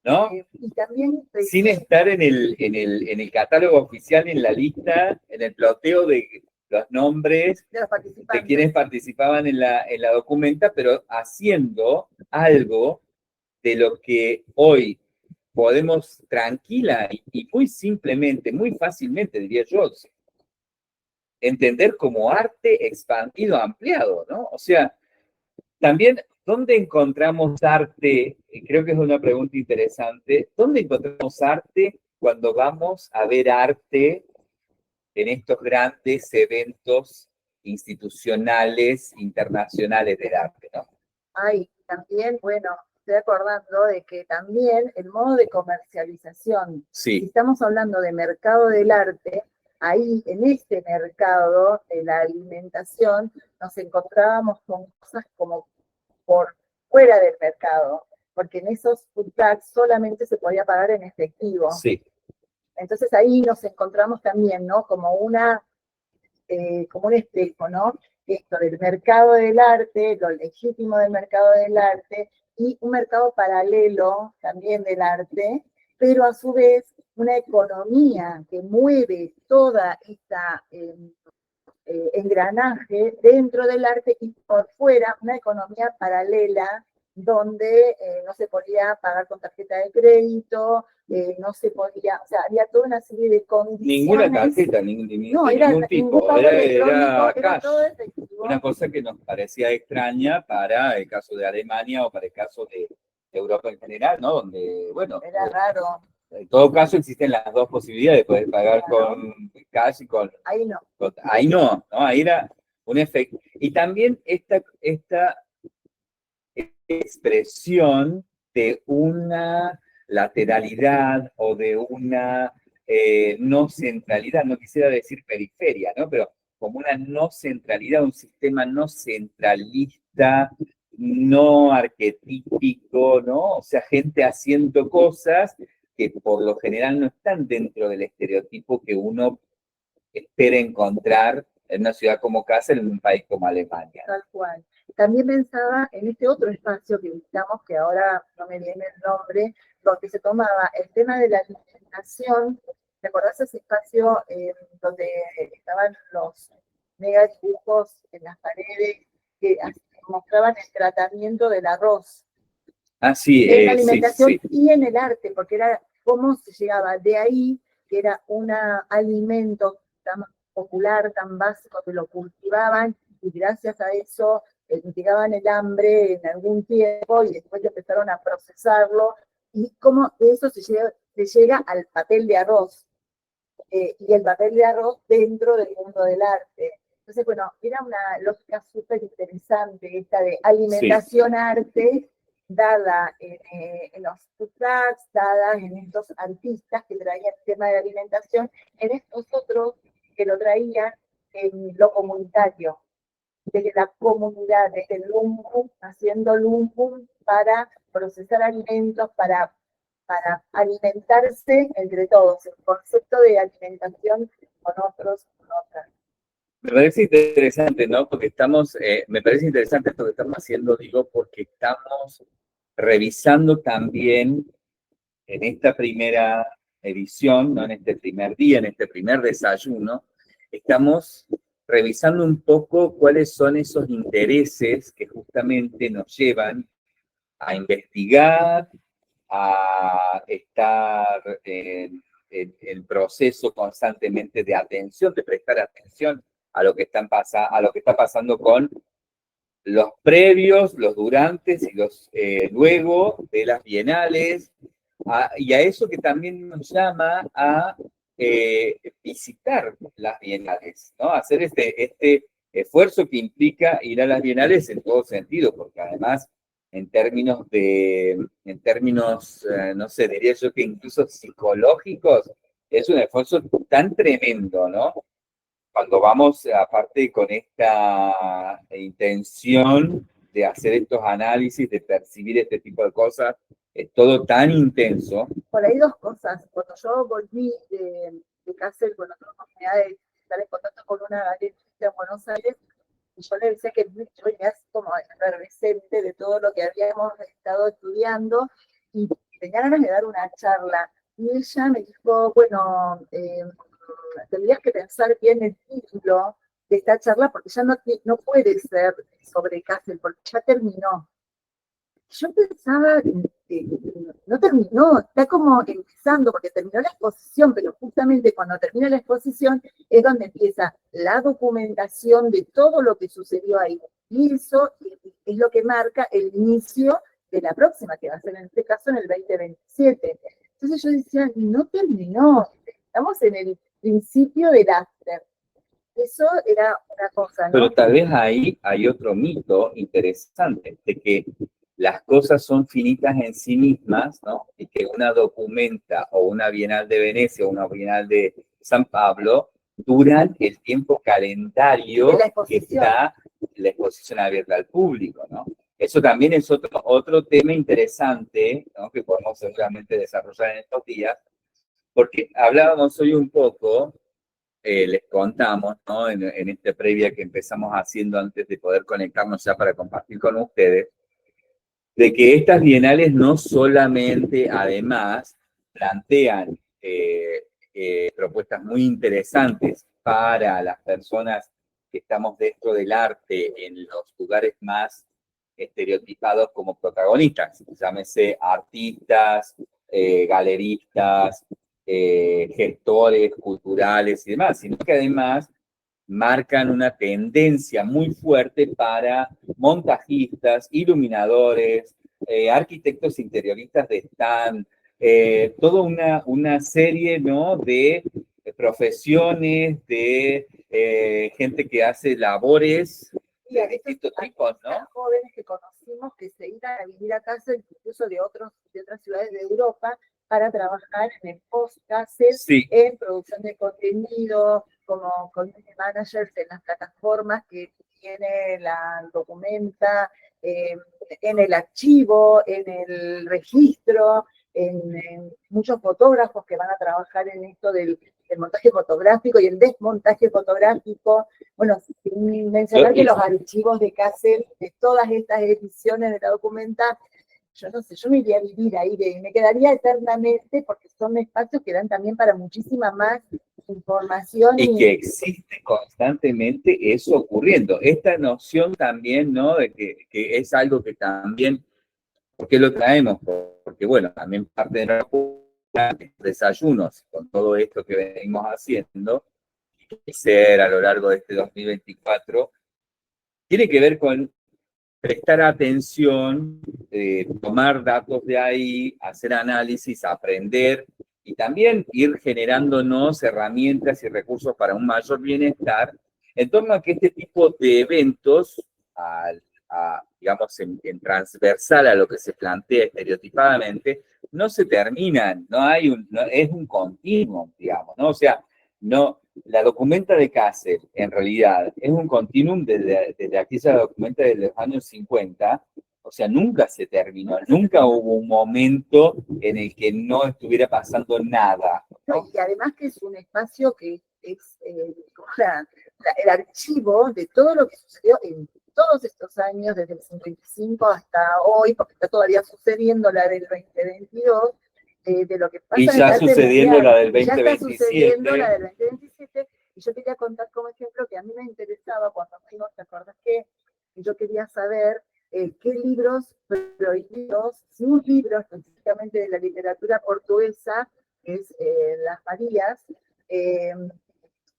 ¿no? Y también sin estar en el catálogo oficial, en la lista, en el ploteo de los nombres de quienes participaban en la documenta, pero haciendo algo de lo que hoy podemos tranquila y muy simplemente, muy fácilmente, diría yo, entender como arte expandido, ampliado, ¿no? O sea, también, ¿dónde encontramos arte? Creo que es una pregunta interesante. ¿Dónde encontramos arte cuando vamos a ver arte en estos grandes eventos institucionales, internacionales del arte, ¿no? Ay, también, bueno, estoy acordando de que también el modo de comercialización, sí. Si estamos hablando de mercado del arte, ahí en este mercado de la alimentación nos encontrábamos con cosas como por fuera del mercado, porque en esos food trucks solamente se podía pagar en efectivo. Sí. Entonces ahí nos encontramos también, ¿no? Como un espejo, ¿no? Esto del mercado del arte, lo legítimo del mercado del arte, y un mercado paralelo también del arte, pero a su vez una economía que mueve toda esta engranaje dentro del arte y por fuera una economía paralela donde no se podía pagar con tarjeta de crédito, no se podía, o sea, había toda una serie de condiciones. Ninguna tarjeta, no, de ningún tipo. pago Era era cash. todo efectivo. Una cosa que nos parecía extraña para el caso de Alemania o para el caso de Europa en general, ¿no? Donde, bueno, era raro. En todo caso existen las dos posibilidades, poder pagar con cash y ahí no. Ahí no, ahí era un efecto. Y también esta expresión de una lateralidad o de una no centralidad, no quisiera decir periferia, ¿no? Pero como una no centralidad, un sistema no centralista, no arquetípico, ¿no? O sea, gente haciendo cosas que por lo general no están dentro del estereotipo que uno espera encontrar en una ciudad como Kassel, en un país como Alemania. Tal cual. También pensaba en este otro espacio que visitamos, que ahora no me viene el nombre, donde se tomaba el tema de la alimentación. ¿Te acordás ese espacio donde estaban los mega dibujos en las paredes que mostraban el tratamiento del arroz? Sí, en la alimentación sí. Y en el arte, porque era cómo se llegaba de ahí, que era un alimento tan popular, tan básico, que lo cultivaban y gracias a eso mitigaban el hambre en algún tiempo y después empezaron a procesarlo y cómo de eso se llega al papel de arroz y el papel de arroz dentro del mundo del arte. Entonces, bueno, era una lógica súper interesante esta de alimentación-arte, dada en los food trucks, dada en estos artistas que traían el tema de la alimentación, en estos otros que lo traían en lo comunitario, desde la comunidad, desde el lumbum, haciendo lumbum para procesar alimentos, para alimentarse entre todos, el concepto de alimentación con otros, con otras. Me parece interesante, ¿no? Porque me parece interesante esto que estamos haciendo, digo, porque estamos revisando también en esta primera edición, ¿no? En este primer día, en este primer desayuno, estamos revisando un poco cuáles son esos intereses que justamente nos llevan a investigar, a estar en el proceso constantemente de atención, de prestar atención a lo que está pasando con los previos, los durantes y los luego de las bienales, y a eso que también nos llama a visitar las bienales, ¿no? Hacer este esfuerzo que implica ir a las bienales en todo sentido, porque además en términos, no sé, diría yo que incluso psicológicos, es un esfuerzo tan tremendo, ¿no? Cuando vamos, aparte con esta intención de hacer estos análisis, de percibir este tipo de cosas, es todo tan intenso. Por ahí dos cosas. Cuando yo volví de Kassel, con otra oportunidad de estar en contacto con una galerista en Buenos Aires, y yo le decía que yo venía como efervescente de todo lo que habíamos estado estudiando y tenía ganas de dar una charla. Y ella me dijo, bueno, tendrías que pensar bien el título de esta charla porque ya no puede ser sobre Kassel, porque ya terminó. Yo pensaba, no terminó, está como empezando, porque terminó la exposición, pero justamente cuando termina la exposición es donde empieza la documentación de todo lo que sucedió ahí. Y eso es lo que marca el inicio de la próxima, que va a ser en este caso en el 2027. Entonces yo decía, no terminó, estamos en el principio del after. Eso era una cosa, ¿no? Pero tal vez ahí hay otro mito interesante, de que las cosas son finitas en sí mismas, ¿no? Y que una documenta o una Bienal de Venecia o una Bienal de San Pablo duran el tiempo calendario que está la exposición abierta al público, ¿no? Eso también es otro tema interesante, ¿no? Que podemos seguramente desarrollar en estos días, porque hablábamos hoy un poco, les contamos, ¿no? En esta previa que empezamos haciendo antes de poder conectarnos ya para compartir con ustedes, de que estas bienales no solamente, además, plantean propuestas muy interesantes para las personas que estamos dentro del arte en los lugares más estereotipados como protagonistas, llámese artistas, galeristas, gestores culturales y demás, sino que además marcan una tendencia muy fuerte para montajistas, iluminadores, arquitectos interioristas de stand, toda una serie, ¿no?, de profesiones, de gente que hace labores Y a de estos distintos tipos, ¿no? artistas jóvenes que conocimos que se iban a vivir a casa incluso de otras ciudades de Europa para trabajar en el podcast, Sí. en producción de contenido, como community managers en las plataformas que tiene la documenta, en el archivo, en el registro, en muchos fotógrafos que van a trabajar en esto del montaje fotográfico y el desmontaje fotográfico. Bueno, sin mencionar que los archivos de Kassel, de todas estas ediciones de la documenta, yo no sé, yo me iría a vivir ahí, me quedaría eternamente porque son espacios que dan también para muchísima más información. Y que existe constantemente eso ocurriendo. Esta noción también, ¿no?, de que es algo que también, ¿por qué lo traemos? Porque, bueno, también parte de los desayunos, con todo esto que venimos haciendo, ser a lo largo de este 2024, tiene que ver con prestar atención, tomar datos de ahí, hacer análisis, aprender y también ir generándonos herramientas y recursos para un mayor bienestar en torno a que este tipo de eventos, digamos, en transversal a lo que se plantea estereotipadamente, no se terminan, es un continuum, digamos, ¿no? O sea, no, la documenta de Kassel, en realidad, es un continuum desde aquella documenta de los años 50, o sea, nunca se terminó, nunca hubo un momento en el que no estuviera pasando nada, ¿no? Y además que es un espacio que es el archivo de todo lo que sucedió en todos estos años, desde el 55 hasta hoy, porque está todavía sucediendo la del 2022, de lo que pasa y en ya el arte sucediendo mundial. la del Ya está 2027. sucediendo la del 2027, y yo quería contar como ejemplo que a mí me interesaba cuando fuimos, ¿te acordás que yo quería saber qué libros prohibidos, si un libro específicamente de la literatura portuguesa, que es Las Marías,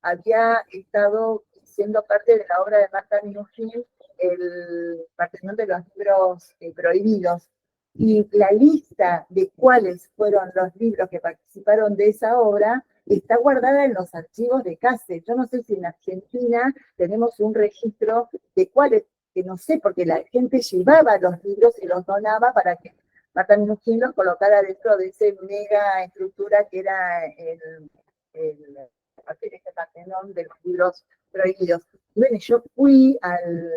había estado siendo parte de la obra de Marta Minujín, el Partenón de los libros prohibidos. Y la lista de cuáles fueron los libros que participaron de esa obra está guardada en los archivos de Kassel. Yo no sé si en Argentina tenemos un registro de cuáles, que no sé, porque la gente llevaba los libros y los donaba para que Marta Minujín los colocara dentro de esa mega estructura que era este Partenón de los libros prohibidos. Bueno, yo fui al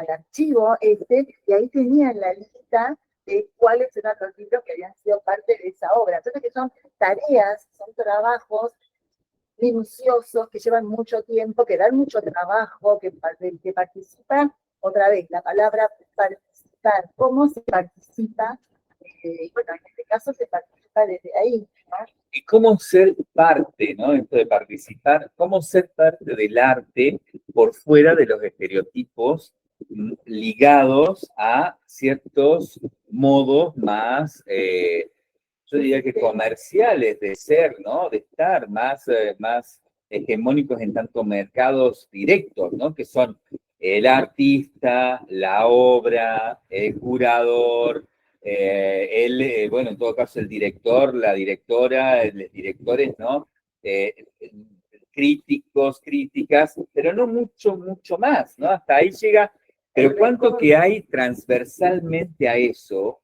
archivo y ahí tenían la lista de cuáles eran los libros que habían sido parte de esa obra. Entonces, que son tareas, son trabajos minuciosos que llevan mucho tiempo, que dan mucho trabajo, que participan, otra vez, la palabra participar, cómo se participa, y bueno, en este caso se participa desde ahí, ¿no? Y cómo ser parte, ¿no? Esto de participar, cómo ser parte del arte por fuera de los estereotipos ligados a ciertos modos más, yo diría que comerciales de ser, ¿no? De estar más hegemónicos en tanto mercados directos, ¿no? Que son el artista, la obra, el curador, bueno, en todo caso el director, la directora, los directores, ¿no? Críticos, críticas, pero no mucho más, ¿no? Hasta ahí llega, pero cuánto que hay transversalmente a eso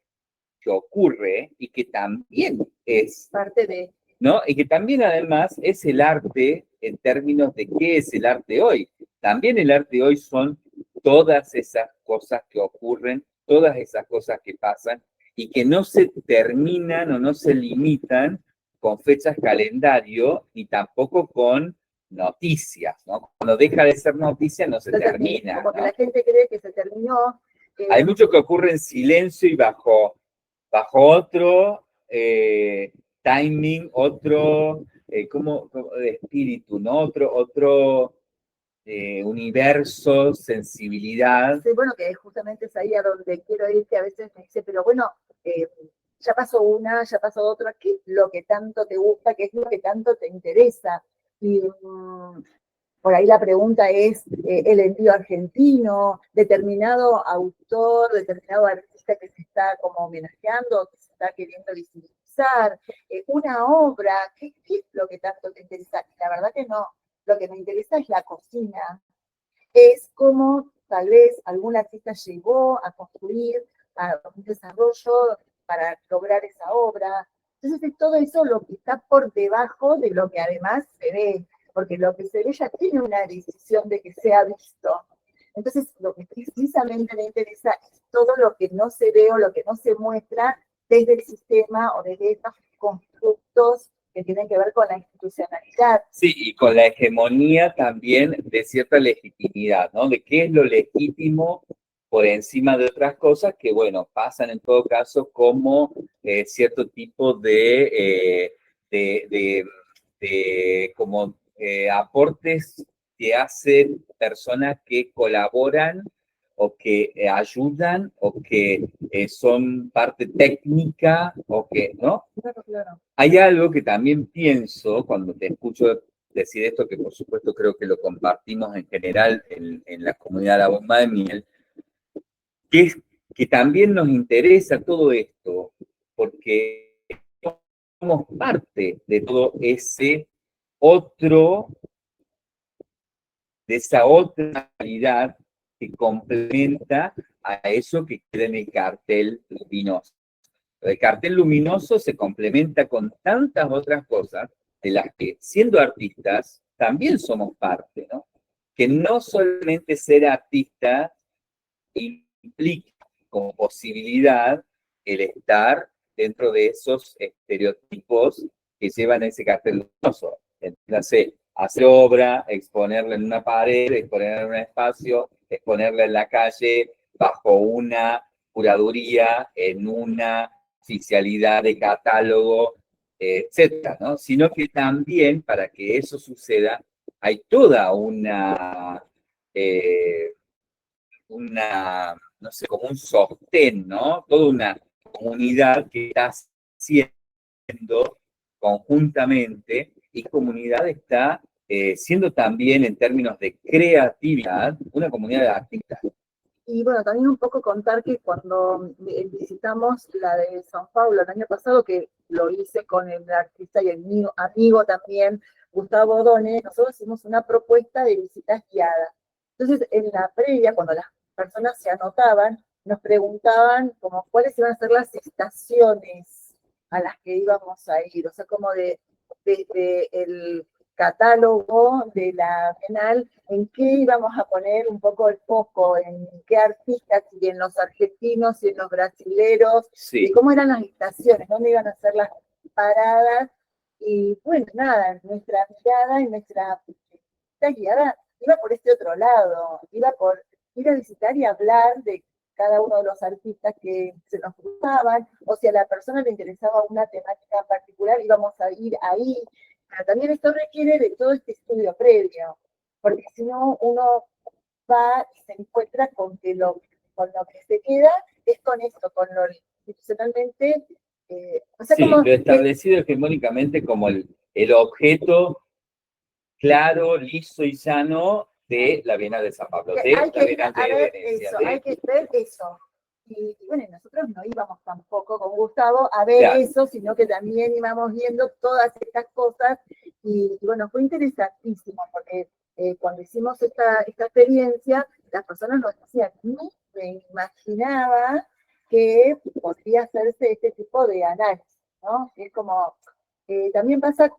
que ocurre y que también es parte de, ¿no? Y que también además es el arte en términos de qué es el arte hoy. También el arte hoy son todas esas cosas que ocurren, todas esas cosas que pasan y que no se terminan o no se limitan con fechas calendario ni tampoco con noticias, ¿no? Cuando deja de ser noticia no se termina. Como ¿no? que la gente cree que se terminó, Hay mucho que ocurre en silencio y bajo otro timing, otro como de espíritu, ¿no? Otro universo, sensibilidad. Sí, bueno, que justamente es ahí a donde quiero ir, que a veces me dice, pero bueno, eh, ya pasó una, ya pasó otra, ¿qué es lo que tanto te gusta? ¿Qué es lo que tanto te interesa? Y por ahí la pregunta es el envío argentino, determinado autor, determinado artista que se está como homenajeando, que se está queriendo visibilizar, una obra, ¿qué es lo que tanto te interesa? Y la verdad que no, lo que me interesa es la cocina, es cómo tal vez algún artista llegó a construir a un desarrollo para lograr esa obra. Entonces es todo eso lo que está por debajo de lo que además se ve, porque lo que se ve ya tiene una decisión de que sea visto. Entonces lo que precisamente me interesa es todo lo que no se ve o lo que no se muestra desde el sistema o desde estos constructos que tienen que ver con la institucionalidad. Sí, y con la hegemonía también de cierta legitimidad, ¿no? De qué es lo legítimo por encima de otras cosas que, bueno, pasan en todo caso como cierto tipo de como aportes que hacen personas que colaboran o que ayudan o que son parte técnica o que, ¿no? Claro, claro. Hay algo que también pienso cuando te escucho decir esto, que por supuesto creo que lo compartimos en general en la comunidad de la bomba de miel, que es que también nos interesa todo esto, porque somos parte de todo ese otro, de esa otra realidad que complementa a eso que queda en el cartel luminoso. El cartel luminoso se complementa con tantas otras cosas de las que, siendo artistas, también somos parte, ¿no? Que no solamente ser artista implica como posibilidad el estar dentro de esos estereotipos que llevan ese cartel luminoso. Entonces, hacer obra, exponerla en una pared, exponerla en un espacio, exponerla en la calle, bajo una curaduría, en una oficialidad de catálogo, etcétera, ¿no? Sino que también para que eso suceda hay toda no sé, como un sostén, ¿no? Toda una comunidad que está haciendo conjuntamente y comunidad está siendo también en términos de creatividad una comunidad de artistas. Y bueno, también un poco contar que cuando visitamos la de São Paulo el año pasado, que lo hice con el artista y el mío amigo también, Gustavo Done, nosotros hicimos una propuesta de visitas guiadas. Entonces, en la previa, cuando las personas se anotaban, nos preguntaban como cuáles iban a ser las estaciones a las que íbamos a ir, o sea, como de el catálogo de la Bienal, en qué íbamos a poner un poco el foco, en qué artistas, y en los argentinos y en los brasileros, Sí. y cómo eran las estaciones, dónde iban a ser las paradas, y bueno, nada, nuestra mirada y nuestra guiada iba por este otro lado, iba por ir a visitar y hablar de cada uno de los artistas que se nos cruzaban, o si a la persona le interesaba una temática en particular, íbamos a ir ahí. Pero también esto requiere de todo este estudio previo, porque si no, uno va y se encuentra con lo que se queda es con esto, con lo institucionalmente, o sea, sí, como lo establecido hegemónicamente como el objeto claro, liso y llano de la Bienal de San Pablo, de hay la que ir Bienal a de ver Venecia. eso, hay que ver eso. Y bueno, nosotros no íbamos tampoco con Gustavo a ver claro. eso, sino que también íbamos viendo todas estas cosas. Y bueno, fue interesantísimo, porque cuando hicimos esta experiencia, las personas nos decían, no me imaginaba que podría hacerse este tipo de análisis, ¿no? Es como, también pasa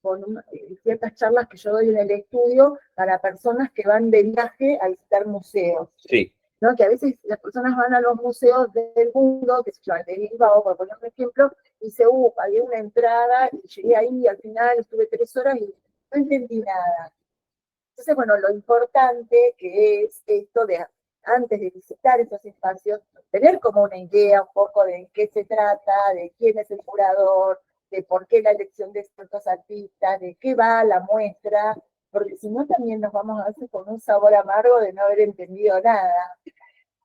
con ciertas charlas que yo doy en el estudio para personas que van de viaje a visitar museos. Sí. ¿No? Que a veces las personas van a los museos del mundo, que se llaman de Bilbao, por poner un ejemplo, y dice, pagué una entrada y llegué ahí y al final estuve 3 horas y no entendí nada. Entonces, bueno, lo importante que es esto de antes de visitar esos espacios, tener como una idea un poco de qué se trata, de quién es el curador, de por qué la elección de ciertos artistas, de qué va la muestra, porque si no también nos vamos a hacer con un sabor amargo de no haber entendido nada.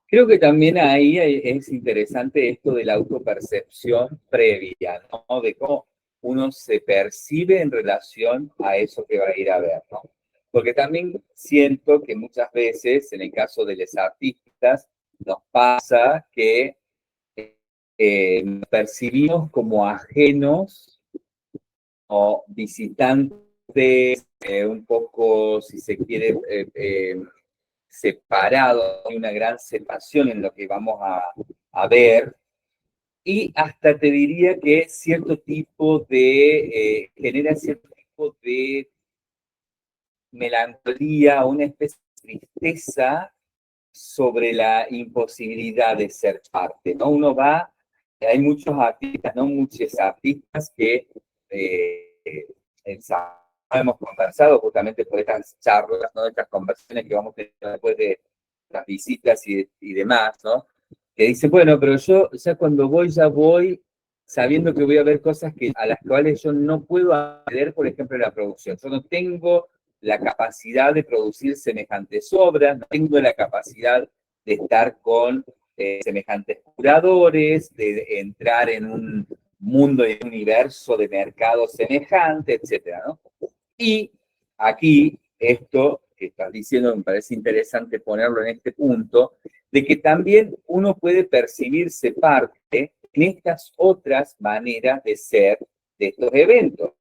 Creo que también ahí es interesante esto de la autopercepción previa, ¿no? De cómo uno se percibe en relación a eso que va a ir a ver, ¿no? Porque también siento que muchas veces, en el caso de los artistas, nos pasa que nos percibimos como ajenos o visitantes, un poco, si se quiere, separado, hay una gran separación en lo que vamos a ver, y hasta te diría que cierto tipo de, genera cierto tipo de melancolía, una especie de tristeza sobre la imposibilidad de ser parte, ¿no? Uno va, hay muchos artistas, ¿no? Muchos artistas que hemos conversado justamente por estas charlas, ¿no? Estas conversaciones que vamos teniendo después de las visitas y demás, ¿no? Que dice, bueno, pero yo ya cuando voy, ya voy sabiendo que voy a ver cosas a las cuales yo no puedo acceder, por ejemplo, en la producción. Yo no tengo la capacidad de producir semejantes obras, no tengo la capacidad de estar con semejantes curadores, de entrar en un mundo y un universo de mercado semejante, etcétera, ¿no? Y aquí, esto que estás diciendo me parece interesante ponerlo en este punto, de que también uno puede percibirse parte en estas otras maneras de ser de estos eventos.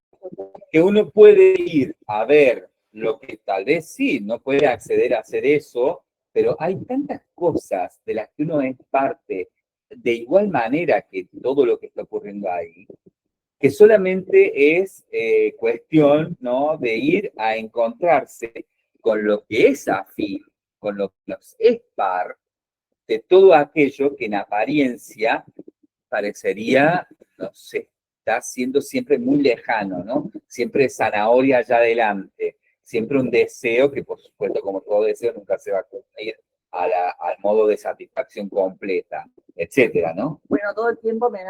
Que uno puede ir a ver lo que tal vez sí, no puede acceder a hacer eso, pero hay tantas cosas de las que uno es parte de igual manera que todo lo que está ocurriendo ahí, que solamente es cuestión, ¿no?, de ir a encontrarse con lo que es afín, con lo que es par de todo aquello que en apariencia parecería, no sé, está siendo siempre muy lejano, ¿no? Siempre zanahoria allá adelante, siempre un deseo que, por supuesto, como todo deseo, nunca se va a cumplir al modo de satisfacción completa, etcétera, ¿no? Bueno, todo el tiempo me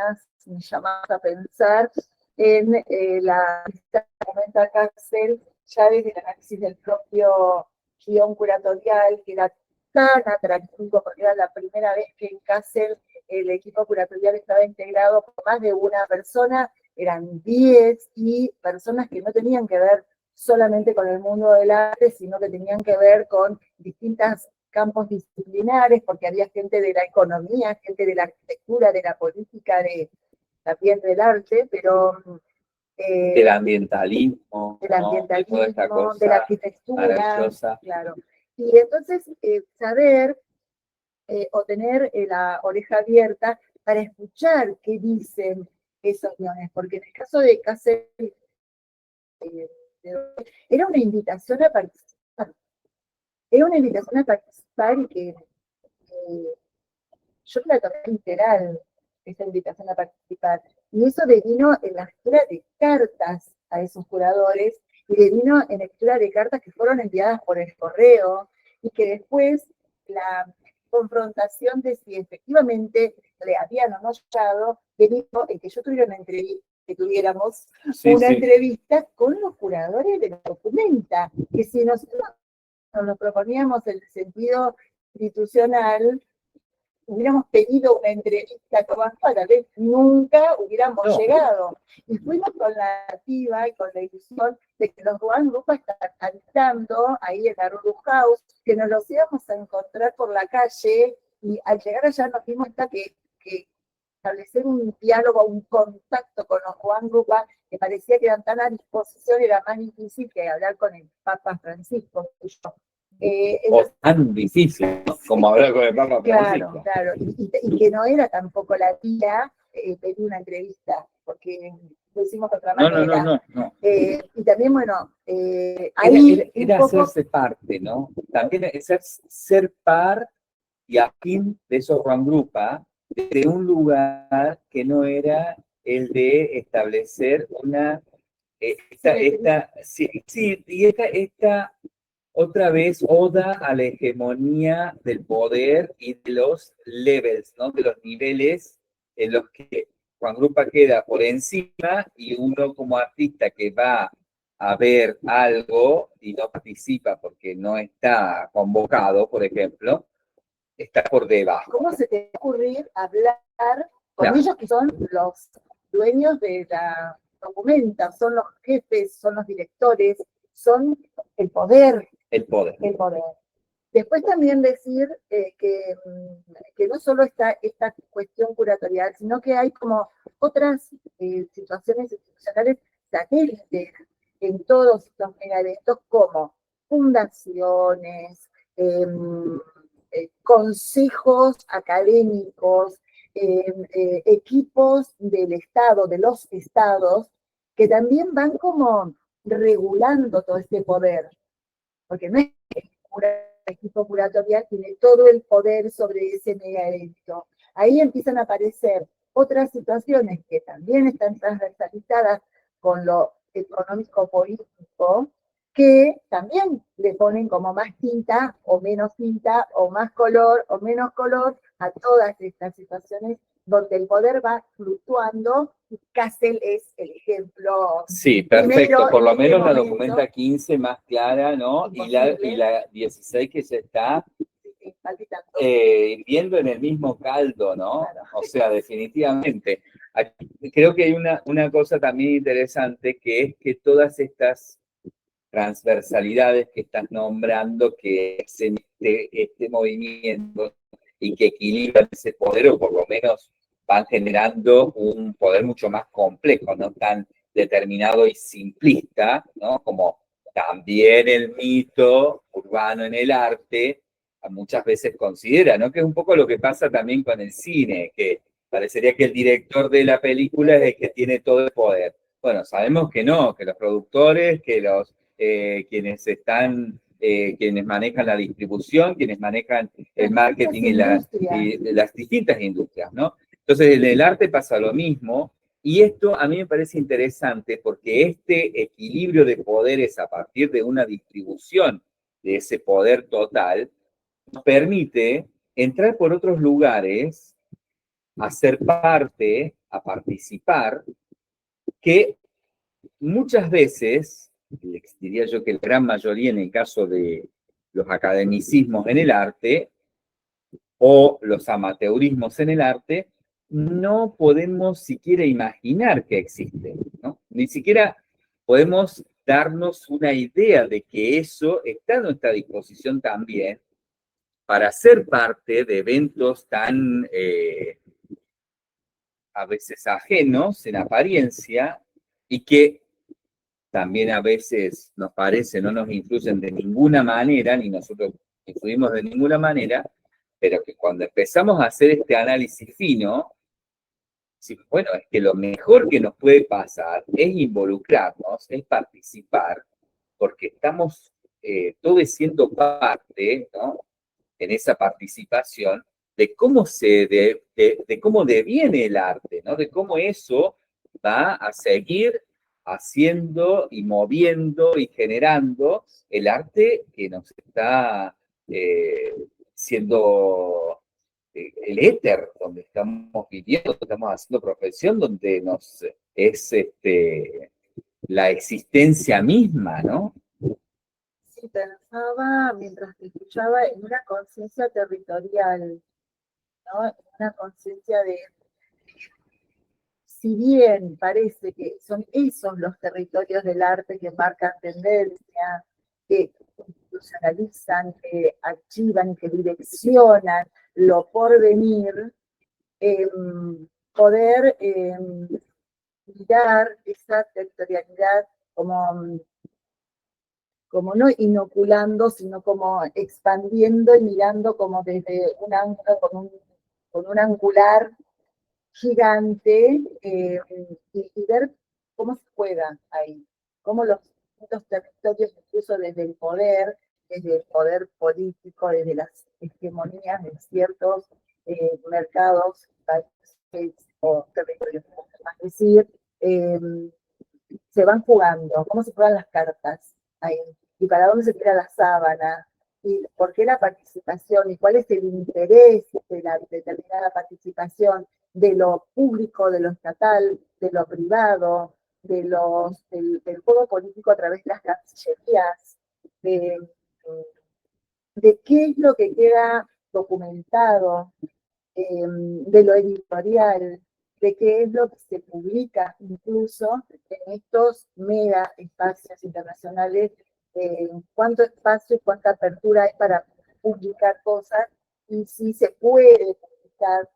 llamas a pensar en la lista que comenta Castle, ya desde el análisis del propio guión curatorial, que era tan atractivo, porque era la primera vez que en Castle el equipo curatorial estaba integrado por más de una persona, eran 10, y personas que no tenían que ver solamente con el mundo del arte, sino que tenían que ver con distintas campos disciplinares, porque había gente de la economía, gente de la arquitectura, de la política, también del arte, pero del ambientalismo, del ¿no? De toda esta ambientalismo, cosa de la arquitectura, claro. Y entonces saber o tener la oreja abierta para escuchar qué dicen esos guiones, porque en el caso de Cáceres, era una invitación a participar, era una invitación a participar, y que yo la tomé literal, esa invitación a participar. Y eso devino en la lectura de cartas a esos curadores, y devino en lectura de cartas que fueron enviadas por el correo, y que después la confrontación de si efectivamente le habían o no llegado, devino en que yo tuviera una entrevista, que tuviéramos una entrevista con los curadores de la documenta, que si nosotros nos proponíamos el sentido institucional, hubiéramos pedido una entrevista con Juan, tal vez nunca hubiéramos llegado. Y fuimos con la activa y con la ilusión de que los Juan Grupa están cantando ahí en la Ruru House, que nos los íbamos a encontrar por la calle, y al llegar allá nos dimos cuenta que establecer un diálogo, un contacto con los Juan Grupa, que parecía que eran tan a disposición, era más difícil que hablar con el Papa Francisco. Tan difícil, ¿no? Como hablar con el Papa Francisco. Claro, y que no era tampoco la tía pedir una entrevista, porque lo hicimos de otra manera. No. Y también, bueno, ahí era hacerse parte, ¿no? También es ser par y afín de esos Juan Grupa, de un lugar que no era el de establecer una... esta otra vez oda a la hegemonía del poder y de los levels, ¿no? De los niveles en los que Juan Grupa queda por encima y uno como artista que va a ver algo y no participa porque no está convocado, por ejemplo, está por debajo. ¿Cómo se te va a ocurrir hablar con Claro. ellos que son los dueños de la documenta, son los jefes, son los directores, son el poder? El poder. El poder. Después también decir que no solo está esta cuestión curatorial, sino que hay como otras situaciones institucionales satélites en todos estos megaeventos, como fundaciones, consejos académicos, equipos del Estado, de los estados, que también van como regulando todo este poder, porque no es que el equipo curatorial tiene todo el poder sobre ese mega evento. Ahí empiezan a aparecer otras situaciones que también están transversalizadas con lo económico-político, que también le ponen como más tinta o más color o menos color a todas estas situaciones donde el poder va fluctuando y Castle es el ejemplo. Sí, perfecto. Por lo menos la momento, documenta 15 más clara, ¿no? Y la 16 que se está hirviendo en el mismo caldo, ¿no? Claro. O sea, definitivamente. Aquí, creo que hay una cosa también interesante que es que todas estas transversalidades que estás nombrando que hacen este movimiento y que equilibran ese poder, o por lo menos van generando un poder mucho más complejo, no tan determinado y simplista, ¿no? Como también el mito urbano en el arte muchas veces considera, ¿no? Que es un poco lo que pasa también con el cine, que parecería que el director de la película es el que tiene todo el poder. Bueno, sabemos que no, que los productores, que los quienes están, quienes manejan la distribución, quienes manejan el marketing y las distintas industrias, ¿no? Entonces, en el arte pasa lo mismo, y esto a mí me parece interesante porque este equilibrio de poderes a partir de una distribución de ese poder total nos permite entrar por otros lugares, a ser parte, a participar, que muchas veces, diría yo que la gran mayoría en el caso de los academicismos en el arte o los amateurismos en el arte, no podemos siquiera imaginar que existen, ¿no? Ni siquiera podemos darnos una idea de que eso está a nuestra disposición también para ser parte de eventos tan a veces ajenos en apariencia y que también a veces nos parece no nos influyen de ninguna manera, ni nosotros influimos de ninguna manera, pero que cuando empezamos a hacer este análisis fino, bueno, es que lo mejor que nos puede pasar es involucrarnos, es participar, porque estamos todos siendo parte, ¿no? En esa participación de cómo de cómo deviene el arte, ¿no? De cómo eso va a seguir haciendo y moviendo y generando el arte que nos está siendo el éter, donde estamos viviendo, donde estamos haciendo profesión, donde nos es la existencia misma, ¿no? Sí, pensaba mientras te escuchaba en una conciencia territorial, ¿no? En una conciencia de, si bien parece que son esos los territorios del arte que marcan tendencia, que institucionalizan, que archivan, que direccionan lo por venir, poder mirar esa territorialidad como no inoculando, sino como expandiendo y mirando como desde un ángulo, con un angular gigante, y ver cómo se juega ahí, cómo los distintos territorios, incluso desde el poder político, desde las hegemonías de ciertos mercados, países o territorios, es decir, se van jugando, cómo se juegan las cartas ahí. y para dónde se tira la sábana, y por qué la participación, y cuál es el interés de la determinada participación de lo público, de lo estatal, de lo privado, del juego político a través de las cancillerías, de, de qué es lo que queda documentado, de lo editorial, de qué es lo que se publica incluso en estos mega espacios internacionales, cuánto espacio y cuánta apertura hay para publicar cosas y si se puede publicar,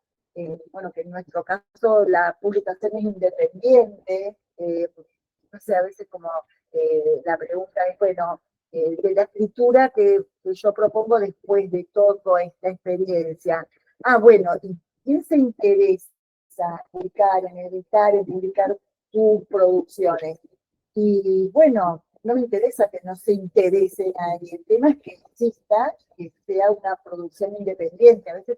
bueno, que en nuestro caso la publicación es independiente, no sé, a veces como la pregunta es, bueno, de la escritura que yo propongo después de toda esta experiencia. Ah, bueno, ¿y quién se interesa en editar, en publicar tus producciones? Y bueno, no me interesa que no se interese nadie. El tema es que exista, que sea una producción independiente. A veces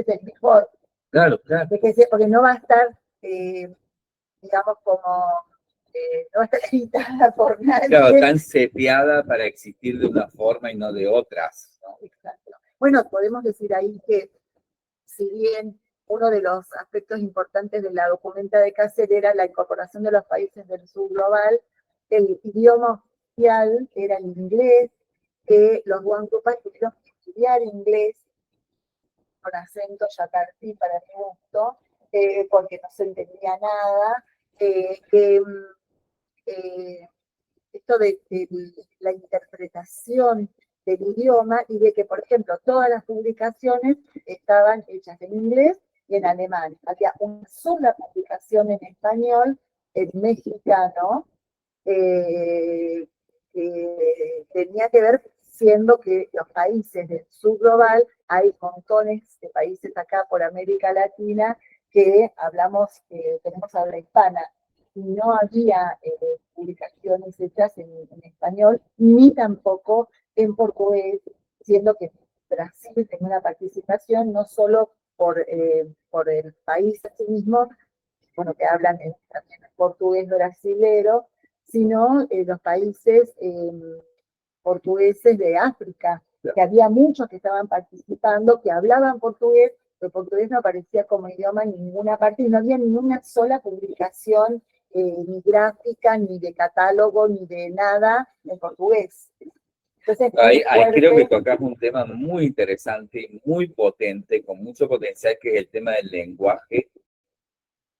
es mejor. Claro, claro. Porque no va a estar, digamos, como, no va a estar editada por nadie. Claro, tan seteada para existir de una forma y no de otras, ¿no? Exacto. Bueno, podemos decir ahí que si bien uno de los aspectos importantes de la documenta de Cáceres era la incorporación de los países del sur global, el idioma oficial era el inglés, que los guandupas tuvieron que estudiar inglés con acento yacartí para mi gusto, porque no se entendía nada, esto de la interpretación del idioma y de que, por ejemplo, todas las publicaciones estaban hechas en inglés y en alemán. Había una sola publicación en español, en mexicano, que tenía que ver siendo que los países del sur global, hay montones de países acá por América Latina que tenemos habla hispana, y no había publicaciones hechas en español, ni tampoco en portugués, siendo que Brasil tenía una participación no solo por el país en sí mismo, bueno, que hablan también portugués brasilero, sino los países portugueses de África, que había muchos que estaban participando, que hablaban portugués, pero el portugués no aparecía como idioma en ninguna parte y no había ninguna sola publicación ni gráfica, ni de catálogo, ni de nada en portugués. Entonces, ahí creo que tocas un tema muy interesante y muy potente, con mucho potencial, que es el tema del lenguaje,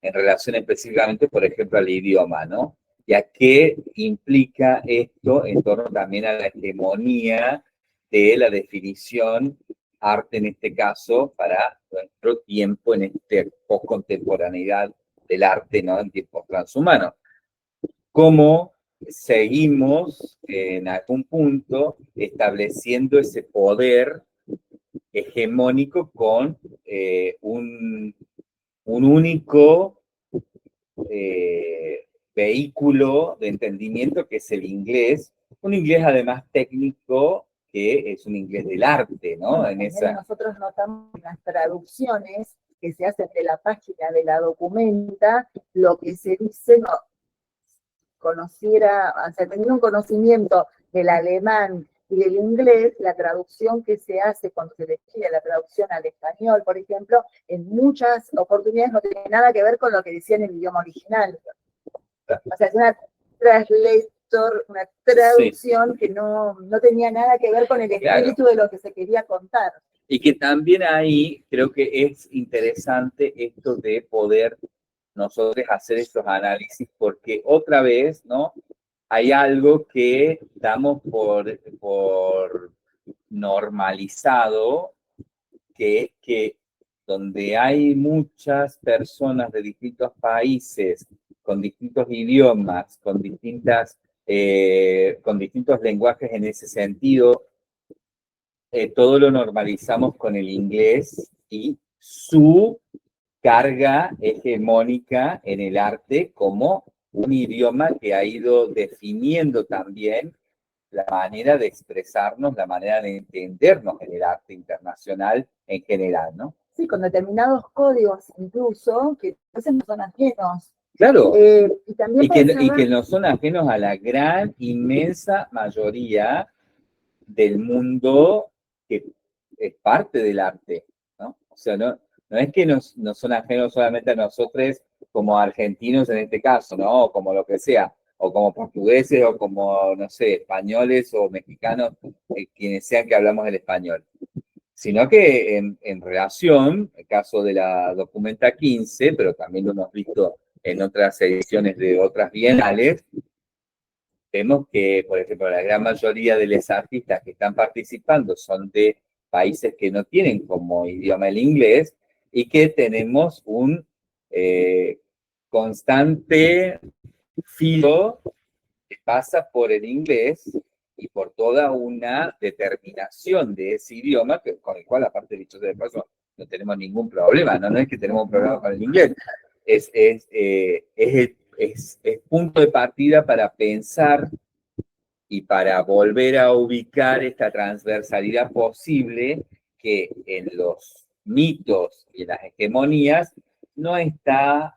en relación específicamente, por ejemplo, al idioma, ¿no? ¿Y a qué implica esto en torno también a la hegemonía de la definición arte, en este caso, para nuestro tiempo en este postcontemporaneidad del arte, ¿no? En tiempos transhumanos? ¿Cómo seguimos en algún punto estableciendo ese poder hegemónico con un único vehículo de entendimiento, que es el inglés, un inglés además técnico, que es un inglés del arte, ¿no? Nosotros notamos en las traducciones que se hacen de la página de la documenta, lo que se dice, no, conociera, o sea, teniendo un conocimiento del alemán y del inglés, la traducción que se hace cuando se decide la traducción al español, por ejemplo, en muchas oportunidades no tiene nada que ver con lo que decía en el idioma original. O sea, es una traducción, sí, que no tenía nada que ver con el espíritu, claro, de lo que se quería contar. Y que también ahí creo que es interesante esto de poder nosotros hacer estos análisis, porque otra vez, ¿no? Hay algo que damos por normalizado, que es que donde hay muchas personas de distintos países, con distintos idiomas, con distintos lenguajes en ese sentido, todo lo normalizamos con el inglés y su carga hegemónica en el arte como un idioma que ha ido definiendo también la manera de expresarnos, la manera de entendernos en el arte internacional en general, ¿no? Sí, con determinados códigos incluso, que a veces no son ajenos Claro, Y también y pensaba, que no son ajenos a la gran, inmensa mayoría del mundo que es parte del arte, ¿no? O sea, no es que no son ajenos solamente a nosotros como argentinos en este caso, ¿no? O como lo que sea, o como portugueses, o como, no sé, españoles o mexicanos, quienes sean que hablamos el español. Sino que en relación, el caso de la Documenta 15, pero también lo hemos visto en otras ediciones de otras bienales, vemos que, por ejemplo, la gran mayoría de los artistas que están participando son de países que no tienen como idioma el inglés y que tenemos un constante filo que pasa por el inglés y por toda una determinación de ese idioma, con el cual, aparte dicho de paso, no tenemos ningún problema, no es que tenemos un problema con el inglés, es punto de partida para pensar y para volver a ubicar esta transversalidad posible que en los mitos y en las hegemonías no está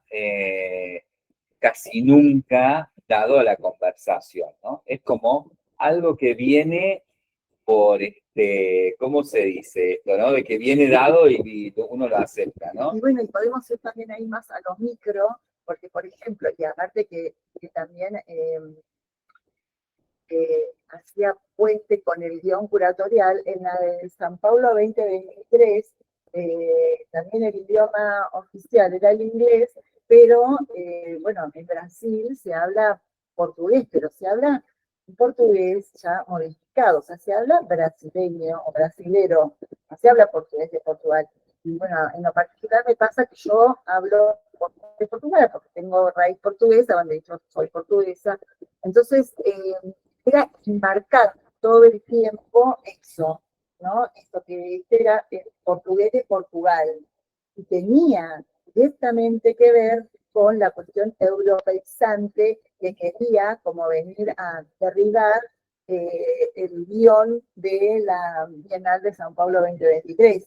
casi nunca dado a la conversación, ¿no? Es como algo que viene por, ¿cómo se dice esto, no? De que viene dado y uno lo acepta, ¿no? y bueno, y podemos ir también ahí más a los micro, porque por ejemplo, y aparte que también hacía puente con el guión curatorial, en la de San Paulo 2023, también el idioma oficial era el inglés, pero bueno, en Brasil se habla portugués, pero se habla un portugués ya modificado, o sea, se habla brasileño o brasilero, no se habla portugués de Portugal. Y bueno, en lo particular me pasa que yo hablo de Portugal, porque tengo raíz portuguesa, donde yo soy portuguesa. Entonces, era marcar todo el tiempo eso, ¿no? Esto que era el portugués de Portugal. Y tenía directamente que ver con la cuestión europeizante que quería como venir a derribar el guión de la Bienal de San Paulo 2023.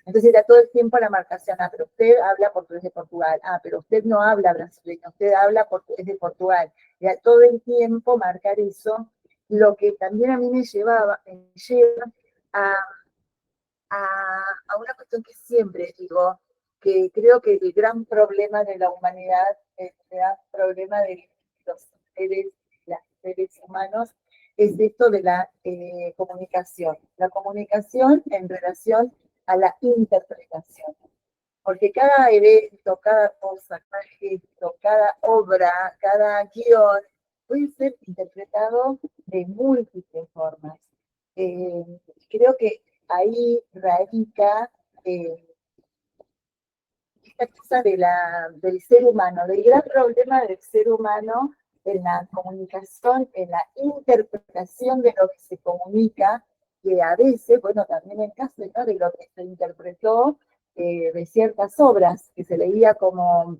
Entonces era todo el tiempo la marcación, ah, pero usted habla portugués de Portugal, ah, pero usted no habla brasileño, usted habla portugués de Portugal. Era todo el tiempo marcar eso, lo que también a mí me lleva a, a una cuestión que siempre digo, que creo que el gran problema de la humanidad, el gran problema de los seres humanos, es esto de la comunicación. La comunicación en relación a la interpretación. Porque cada evento, cada cosa, cada gesto, cada obra, cada guión puede ser interpretado de múltiples formas. Eh, Creo que ahí radica esta cosa del ser humano, del gran problema del ser humano en la comunicación, en la interpretación de lo que se comunica, que a veces, bueno, también en caso, ¿no?, de lo que se interpretó de ciertas obras, que se leía como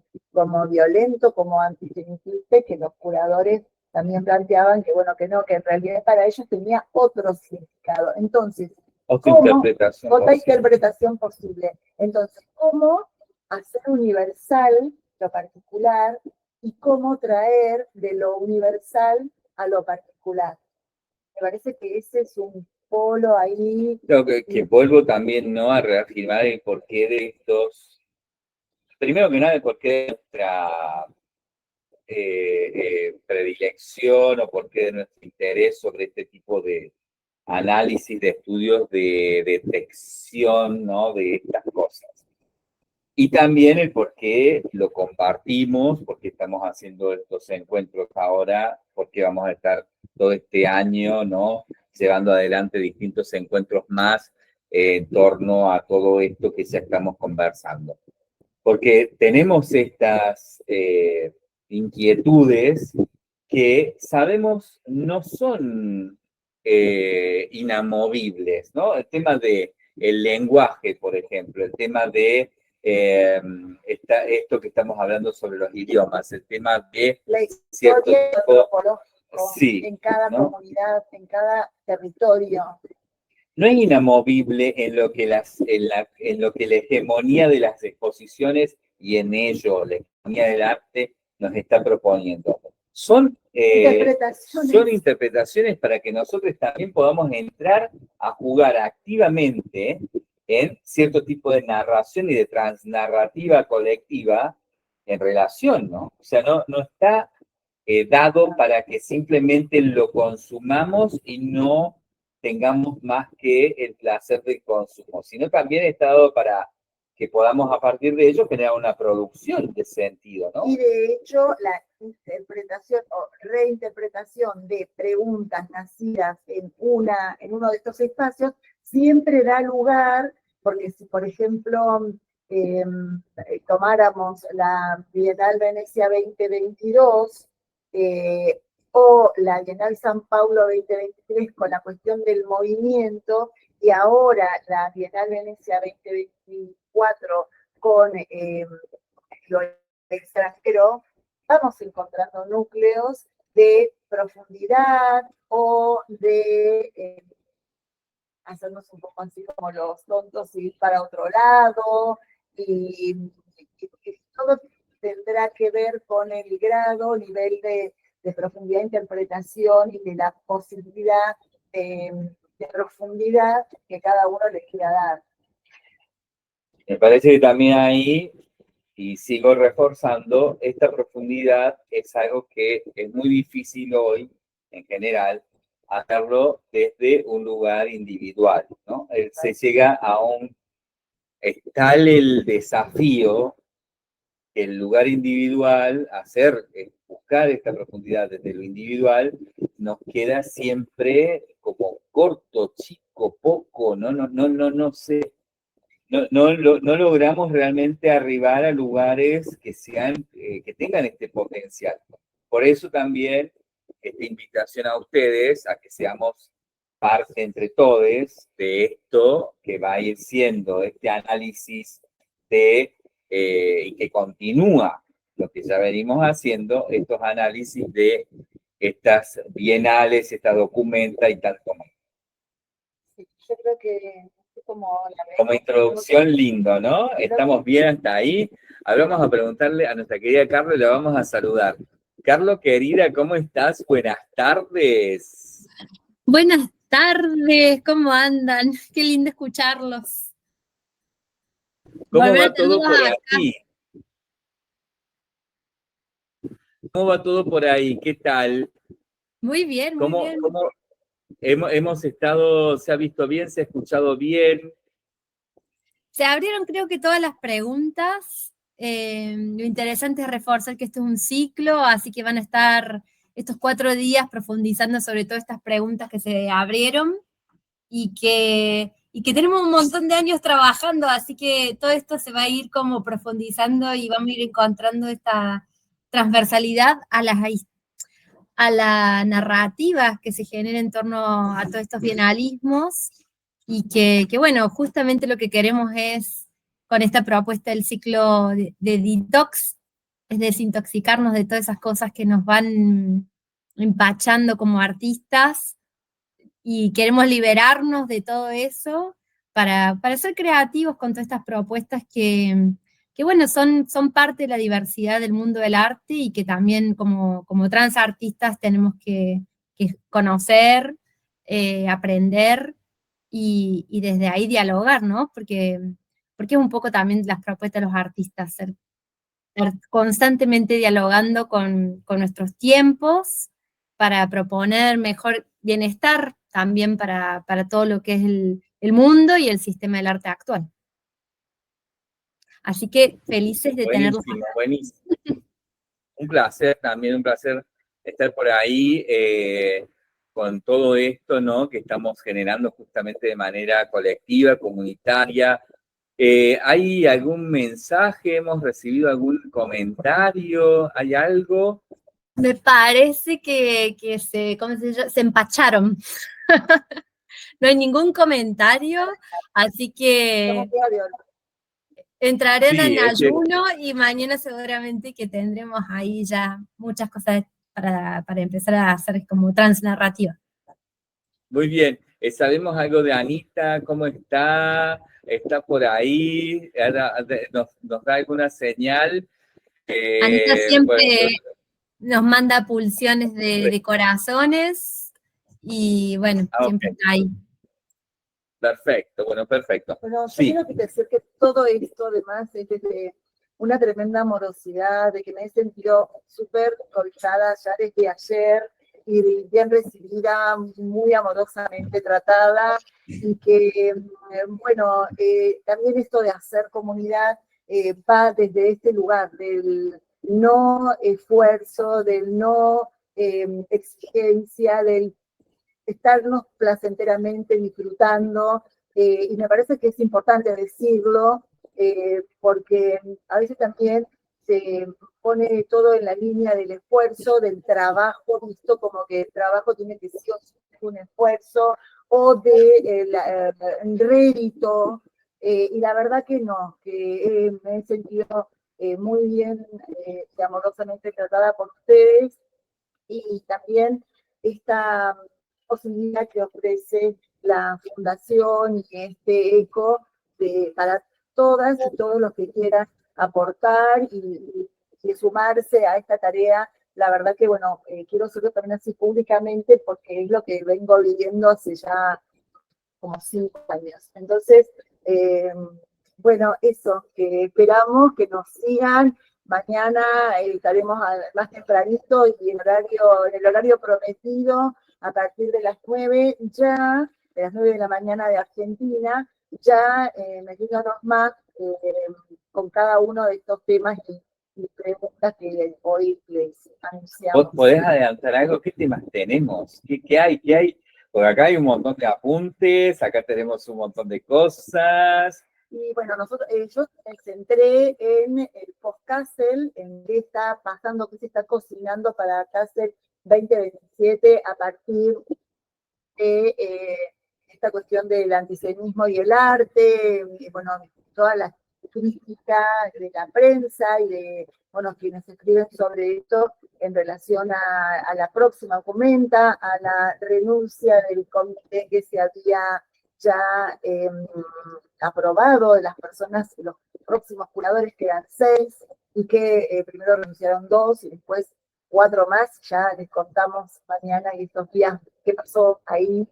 violento, como antisemitista, que los curadores también planteaban que, bueno, que no, que en realidad para ellos tenía otro significado. Entonces, Otra ¿cómo? interpretación Otra posible. interpretación posible. Entonces, ¿cómo hacer universal lo particular y cómo traer de lo universal a lo particular? Me parece que ese es un polo ahí. Creo que vuelvo también, ¿no?, a reafirmar el porqué de estos, primero que nada, el porqué de nuestra predilección o porqué de nuestro interés sobre este tipo de análisis, de estudios de detección, ¿no?, de estas cosas. Y también el por qué lo compartimos, por qué estamos haciendo estos encuentros ahora, por qué vamos a estar todo este año, ¿no?, llevando adelante distintos encuentros más en torno a todo esto que ya estamos conversando. Porque tenemos estas inquietudes que sabemos no son inamovibles, ¿no? El tema del lenguaje, por ejemplo, el tema de esto que estamos hablando sobre los idiomas, el tema de La cierto historia tipo, sí, en cada ¿no?, comunidad, en cada territorio. no es inamovible en lo que en lo que la hegemonía de las exposiciones y en ello la hegemonía del arte nos está proponiendo. Son interpretaciones para que nosotros también podamos entrar a jugar activamente en cierto tipo de narración y de transnarrativa colectiva en relación, ¿no? O sea, no está dado para que simplemente lo consumamos y no tengamos más que el placer del consumo, sino también está dado para que podamos a partir de ello generar una producción de sentido, ¿no? Y de hecho, la interpretación o reinterpretación de preguntas nacidas en uno de estos espacios siempre da lugar, porque si, por ejemplo, tomáramos la Bienal Venecia 2022 o la Bienal San Paulo 2023 con la cuestión del movimiento, y ahora la Bienal Venecia 2024 con lo extranjero, vamos encontrando núcleos de profundidad o de hacernos un poco así como los tontos y ir para otro lado, y todo tendrá que ver con el grado, nivel de profundidad de interpretación y de la posibilidad de profundidad que cada uno le quiera dar. Me parece que también ahí, y sigo reforzando, esta profundidad es algo que es muy difícil hoy, en general, hacerlo desde un lugar individual, ¿no? Se llega a es tal el desafío, el lugar individual, buscar esta profundidad desde lo individual, nos queda siempre como corto, chico, poco, no sé. No logramos realmente arribar a lugares que tengan este potencial. Por eso también esta invitación a ustedes a que seamos parte entre todos de esto que va a ir siendo este análisis y que continúa lo que ya venimos haciendo, estos análisis de estas bienales, esta documenta y tal como. Sí, yo creo que como introducción lindo, ¿no? Estamos bien hasta ahí. Ahora vamos a preguntarle a nuestra querida Carlos y la vamos a saludar. Carlos, querida, ¿cómo estás? Buenas tardes. Buenas tardes, ¿cómo andan? Qué lindo escucharlos. ¿Cómo va todo por aquí? ¿Cómo va todo por ahí? ¿Qué tal? Muy bien, muy bien. ¿Cómo hemos estado, se ha visto bien, se ha escuchado bien? Se abrieron creo que todas las preguntas. Lo interesante es reforzar que esto es un ciclo, así que van a estar estos 4 días profundizando sobre todas estas preguntas que se abrieron y que tenemos un montón de años trabajando, así que todo esto se va a ir como profundizando y vamos a ir encontrando esta transversalidad a la narrativa que se genera en torno a todos estos bienalismos y que bueno, justamente lo que queremos es, con esta propuesta del ciclo de detox, es desintoxicarnos de todas esas cosas que nos van empachando como artistas y queremos liberarnos de todo eso para ser creativos con todas estas propuestas que bueno, son parte de la diversidad del mundo del arte y que también como trans artistas tenemos que conocer, aprender y desde ahí dialogar, ¿no? Porque es un poco también las propuestas de los artistas, ser constantemente dialogando con nuestros tiempos para proponer mejor bienestar también para todo lo que es el mundo y el sistema del arte actual. Así que felices de tenerlos acá. Buenísimo. Un placer, también un placer estar por ahí con todo esto, ¿no? Que estamos generando justamente de manera colectiva, comunitaria. ¿Hay algún mensaje? ¿Hemos recibido algún comentario? ¿Hay algo? Me parece que ¿cómo se llama? Se empacharon. No hay ningún comentario, así que entrarán en ayuno y mañana seguramente que tendremos ahí ya muchas cosas para empezar a hacer como transnarrativa. Muy bien. ¿Sabemos algo de Anita? ¿Cómo está? ¿Está por ahí? ¿Nos da alguna señal? Anita siempre Bueno, nos manda pulsiones de corazones y bueno, siempre ok, está ahí. perfecto, bueno, perfecto. Bueno, yo Sí, quiero decir que todo esto además es desde una tremenda amorosidad, de que me he sentido súper cobijada ya desde ayer y bien recibida, muy amorosamente tratada y que, bueno, también esto de hacer comunidad va desde este lugar del no esfuerzo, del no exigencia, del estarnos placenteramente disfrutando, y me parece que es importante decirlo, porque a veces también se pone todo en la línea del esfuerzo, del trabajo, visto como que el trabajo tiene que ser un esfuerzo, o de rédito, y la verdad que no, que me he sentido muy bien y amorosamente tratada por ustedes, y también esta posibilidad que ofrece la fundación y este eco para todas y todos los que quieran aportar y sumarse a esta tarea. La verdad que, bueno, quiero hacerlo también así públicamente porque es lo que vengo viviendo hace ya como 5 años. Entonces, eh, bueno, eso, que esperamos que nos sigan. Mañana estaremos más tempranito y en el horario prometido, a partir de las 9 ya, de las 9 de la mañana de Argentina, ya metiéndonos más con cada uno de estos temas y preguntas que hoy les ¿vos anunciamos. podés adelantar algo? ¿Qué temas tenemos? ¿Qué hay? ¿Qué hay? Porque acá hay un montón de apuntes, acá tenemos un montón de cosas. Y bueno, yo me centré en el post-Castle, en qué está pasando, qué se está cocinando para Castle 2027 a partir de esta cuestión del antisemitismo y el arte, y bueno, todas las críticas de la prensa y de, bueno, quienes escriben sobre esto en relación a la próxima documenta, a la renuncia del comité que se había ya aprobado de las personas, los próximos curadores, que eran 6, y que primero renunciaron 2 y después 4 más. Ya les contamos mañana y estos días qué pasó ahí.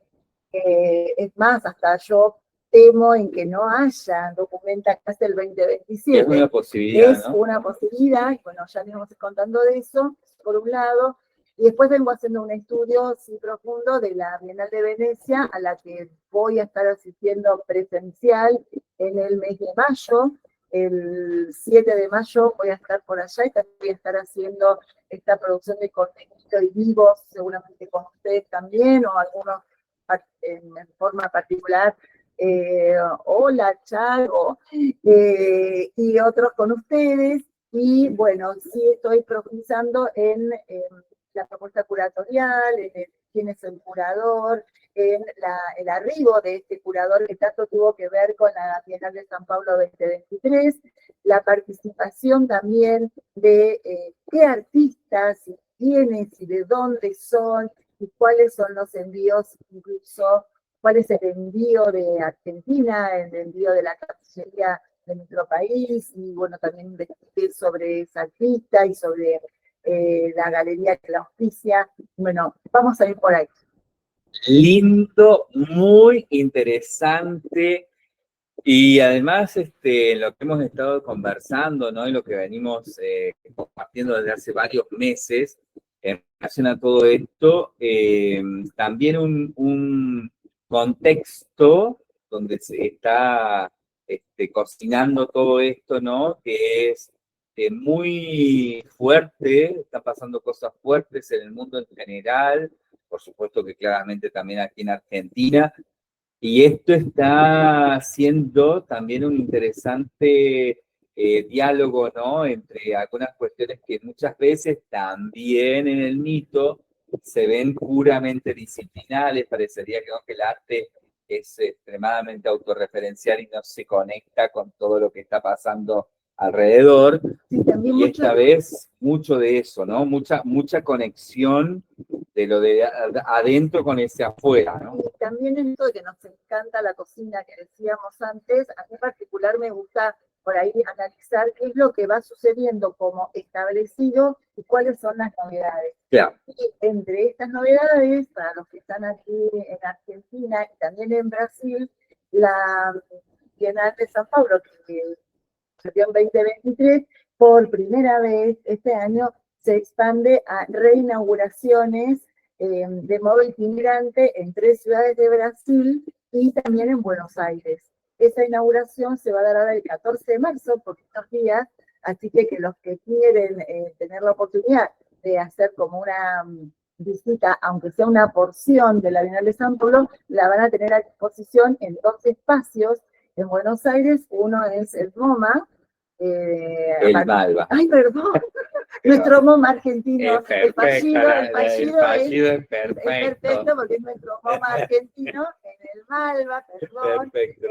Es más, hasta yo temo en que no haya documenta hasta el Es 2027. una posibilidad, Es ¿no? una posibilidad, y bueno, ya les vamos contando de eso, por un lado, y después vengo haciendo un estudio sí profundo de la Bienal de Venecia, a la que voy a estar asistiendo presencial en el mes de mayo. El 7 de mayo voy a estar por allá y también voy a estar haciendo esta producción de contenido y vivos, seguramente con ustedes también, o algunos en forma particular, hola, Chago, y otros con ustedes. Y bueno, sí estoy profundizando en la propuesta curatorial, quién es el curador, en el arribo de este curador que tanto tuvo que ver con la Bienal de San Pablo 2023, la participación también de qué artistas y quiénes y de dónde son y cuáles son los envíos, incluso cuál es el envío de Argentina, el envío de la Cancillería de nuestro país, y bueno, también investigué sobre esa artista y sobre la galería que la auspicia. Bueno, vamos a ir por ahí. Lindo, muy interesante. Y además, lo que hemos estado conversando, ¿no? Y lo que venimos compartiendo desde hace varios meses en relación a todo esto, también un contexto donde se está cocinando todo esto, ¿no? Que es muy fuerte, están pasando cosas fuertes en el mundo en general, por supuesto que claramente también aquí en Argentina, y esto está haciendo también un interesante diálogo, ¿no? Entre algunas cuestiones que muchas veces también en el mito se ven puramente disciplinales, parecería que, ¿no?, que el arte es extremadamente autorreferencial y no se conecta con todo lo que está pasando alrededor. Sí, también Y esta vez mucho de eso, ¿no? Mucha conexión de lo de adentro con ese afuera, ¿no? Y también en esto de que nos encanta la cocina que decíamos antes, a mí en particular me gusta por ahí analizar qué es lo que va sucediendo como establecido y cuáles son las novedades. Claro. Y entre estas novedades, para los que están aquí en Argentina y también en Brasil, la Bienal de San Pablo, que salió en 2023, por primera vez este año se expande a reinauguraciones de modo itinerante en 3 ciudades de Brasil y también en Buenos Aires. Esa inauguración se va a dar ahora el 14 de marzo, por estos días, así que los que quieren tener la oportunidad de hacer como una visita, aunque sea una porción de la Bienal de San Pablo, la van a tener a disposición en 2 espacios en Buenos Aires. Uno es el MoMA. El Malva. Ay, perdón. Nuestro MoMA argentino. El fallido es perfecto porque es nuestro MoMA argentino en el Malva, perdón. Perfecto.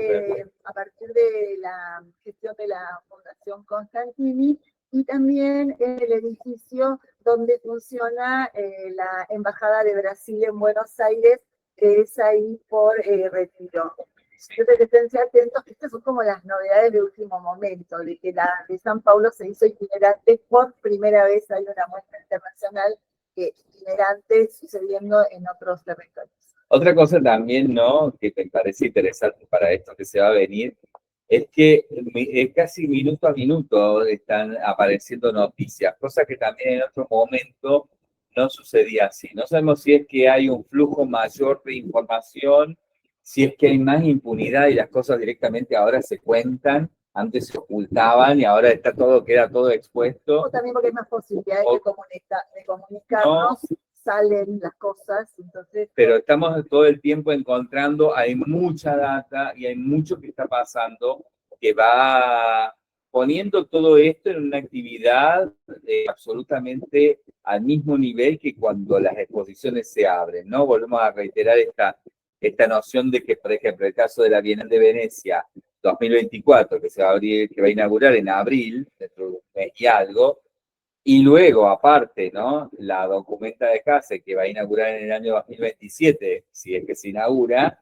A partir de la gestión de la Fundación Constantini, y también el edificio donde funciona la Embajada de Brasil en Buenos Aires, que es ahí por Retiro. Entonces, estén atentos, estas son como las novedades de último momento, de que la de San Pablo se hizo itinerante por primera vez. Hay una muestra internacional itinerante sucediendo en otros territorios. Otra cosa también, ¿no?, que me parece interesante para esto que se va a venir, es que casi minuto a minuto están apareciendo noticias, cosa que también en otro momento no sucedía así. No sabemos si es que hay un flujo mayor de información, si es que hay más impunidad y las cosas directamente ahora se cuentan, antes se ocultaban y ahora queda todo expuesto. O también porque hay más posibilidades de comunicarnos, no, salen las cosas, entonces... Pero estamos todo el tiempo encontrando, hay mucha data y hay mucho que está pasando que va poniendo todo esto en una actividad absolutamente al mismo nivel que cuando las exposiciones se abren, ¿no? Volvemos a reiterar esta noción de que, por ejemplo, el caso de la Bienal de Venecia 2024, que se va a abrir, que va a inaugurar en abril, dentro de un mes y algo, y luego, aparte, ¿no?, la Documenta de Case, que va a inaugurar en el año 2027, si es que se inaugura,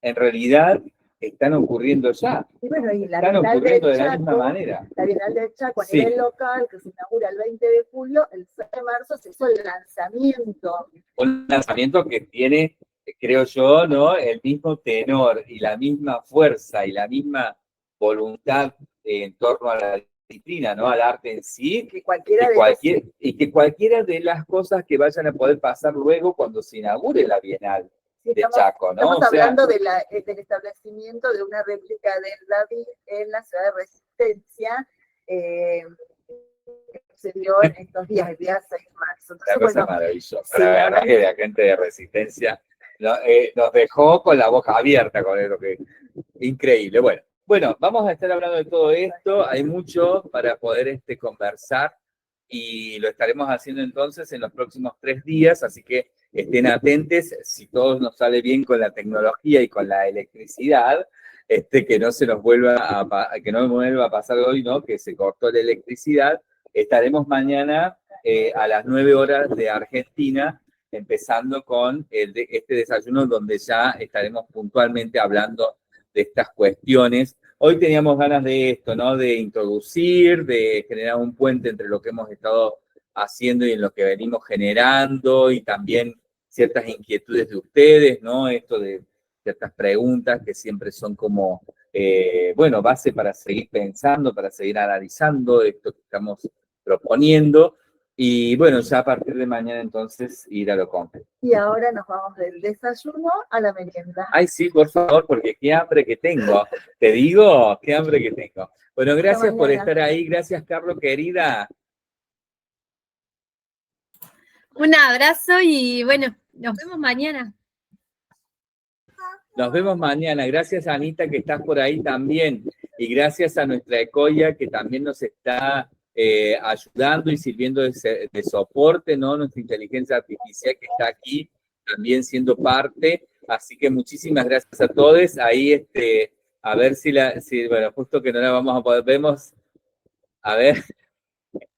en realidad están ocurriendo ya. Y bueno, y la están Bienal ocurriendo del de la Chaco, misma manera. La Bienal del Chaco a Sí. nivel local, que se inaugura el 20 de julio, el 6 de marzo se hizo el lanzamiento. Un lanzamiento que tiene, creo yo, ¿no?, el mismo tenor y la misma fuerza y la misma voluntad en torno a la disciplina, ¿no?, al arte en sí, que cualquiera de las cosas que vayan a poder pasar luego cuando se inaugure la Bienal de Chaco, ¿no? Estamos hablando del establecimiento de una réplica del David en la ciudad de Resistencia, que se dio en estos días, el día 6 de marzo. Entonces, una cosa maravillosa. Sí, la verdad que la gente de Resistencia nos dejó con la boca abierta con lo que... Increíble. Bueno, vamos a estar hablando de todo esto. Hay mucho para poder conversar y lo estaremos haciendo entonces en los próximos 3 días, así que estén atentos. Si todo nos sale bien con la tecnología y con la electricidad, que no se nos vuelva a pasar hoy, ¿no?, que se cortó la electricidad. Estaremos mañana a las 9 horas de Argentina, empezando con este desayuno donde ya estaremos puntualmente hablando de estas cuestiones. Hoy teníamos ganas de esto, ¿no?, de introducir, de generar un puente entre lo que hemos estado haciendo y en lo que venimos generando, y también ciertas inquietudes de ustedes, ¿no?, esto de ciertas preguntas que siempre son como, base para seguir pensando, para seguir analizando esto que estamos proponiendo. Y bueno, ya a partir de mañana entonces ir a lo concreto. Y ahora nos vamos del desayuno a la merienda. Ay, sí, por favor, porque qué hambre que tengo. Te digo, qué hambre que tengo. Bueno, gracias por estar ahí. Gracias, Carlos, querida. Un abrazo y bueno, nos vemos mañana. Nos vemos mañana. Gracias, Anita, que estás por ahí también. Y gracias a nuestra Ecoya, que también nos está ayudando y sirviendo de soporte, ¿no? Nuestra inteligencia artificial que está aquí también siendo parte. Así que muchísimas gracias a todos. Ahí, a ver si bueno, justo que no la vamos a poder, vemos, a ver,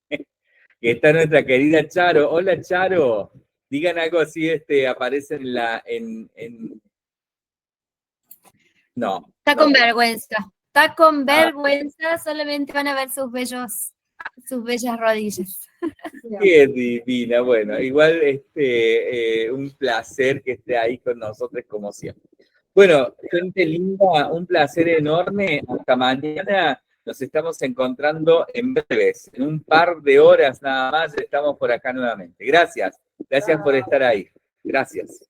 que está nuestra querida Charo. Hola, Charo. Digan algo así, aparece en No. Está con vergüenza. está con vergüenza, solamente van a ver sus bellas rodillas. Qué divina. Bueno, igual un placer que esté ahí con nosotros como siempre. Bueno, gente linda, un placer enorme. Hasta mañana. Nos estamos encontrando en breves. En un par de horas nada más estamos por acá nuevamente. Gracias. Gracias por estar ahí. Gracias.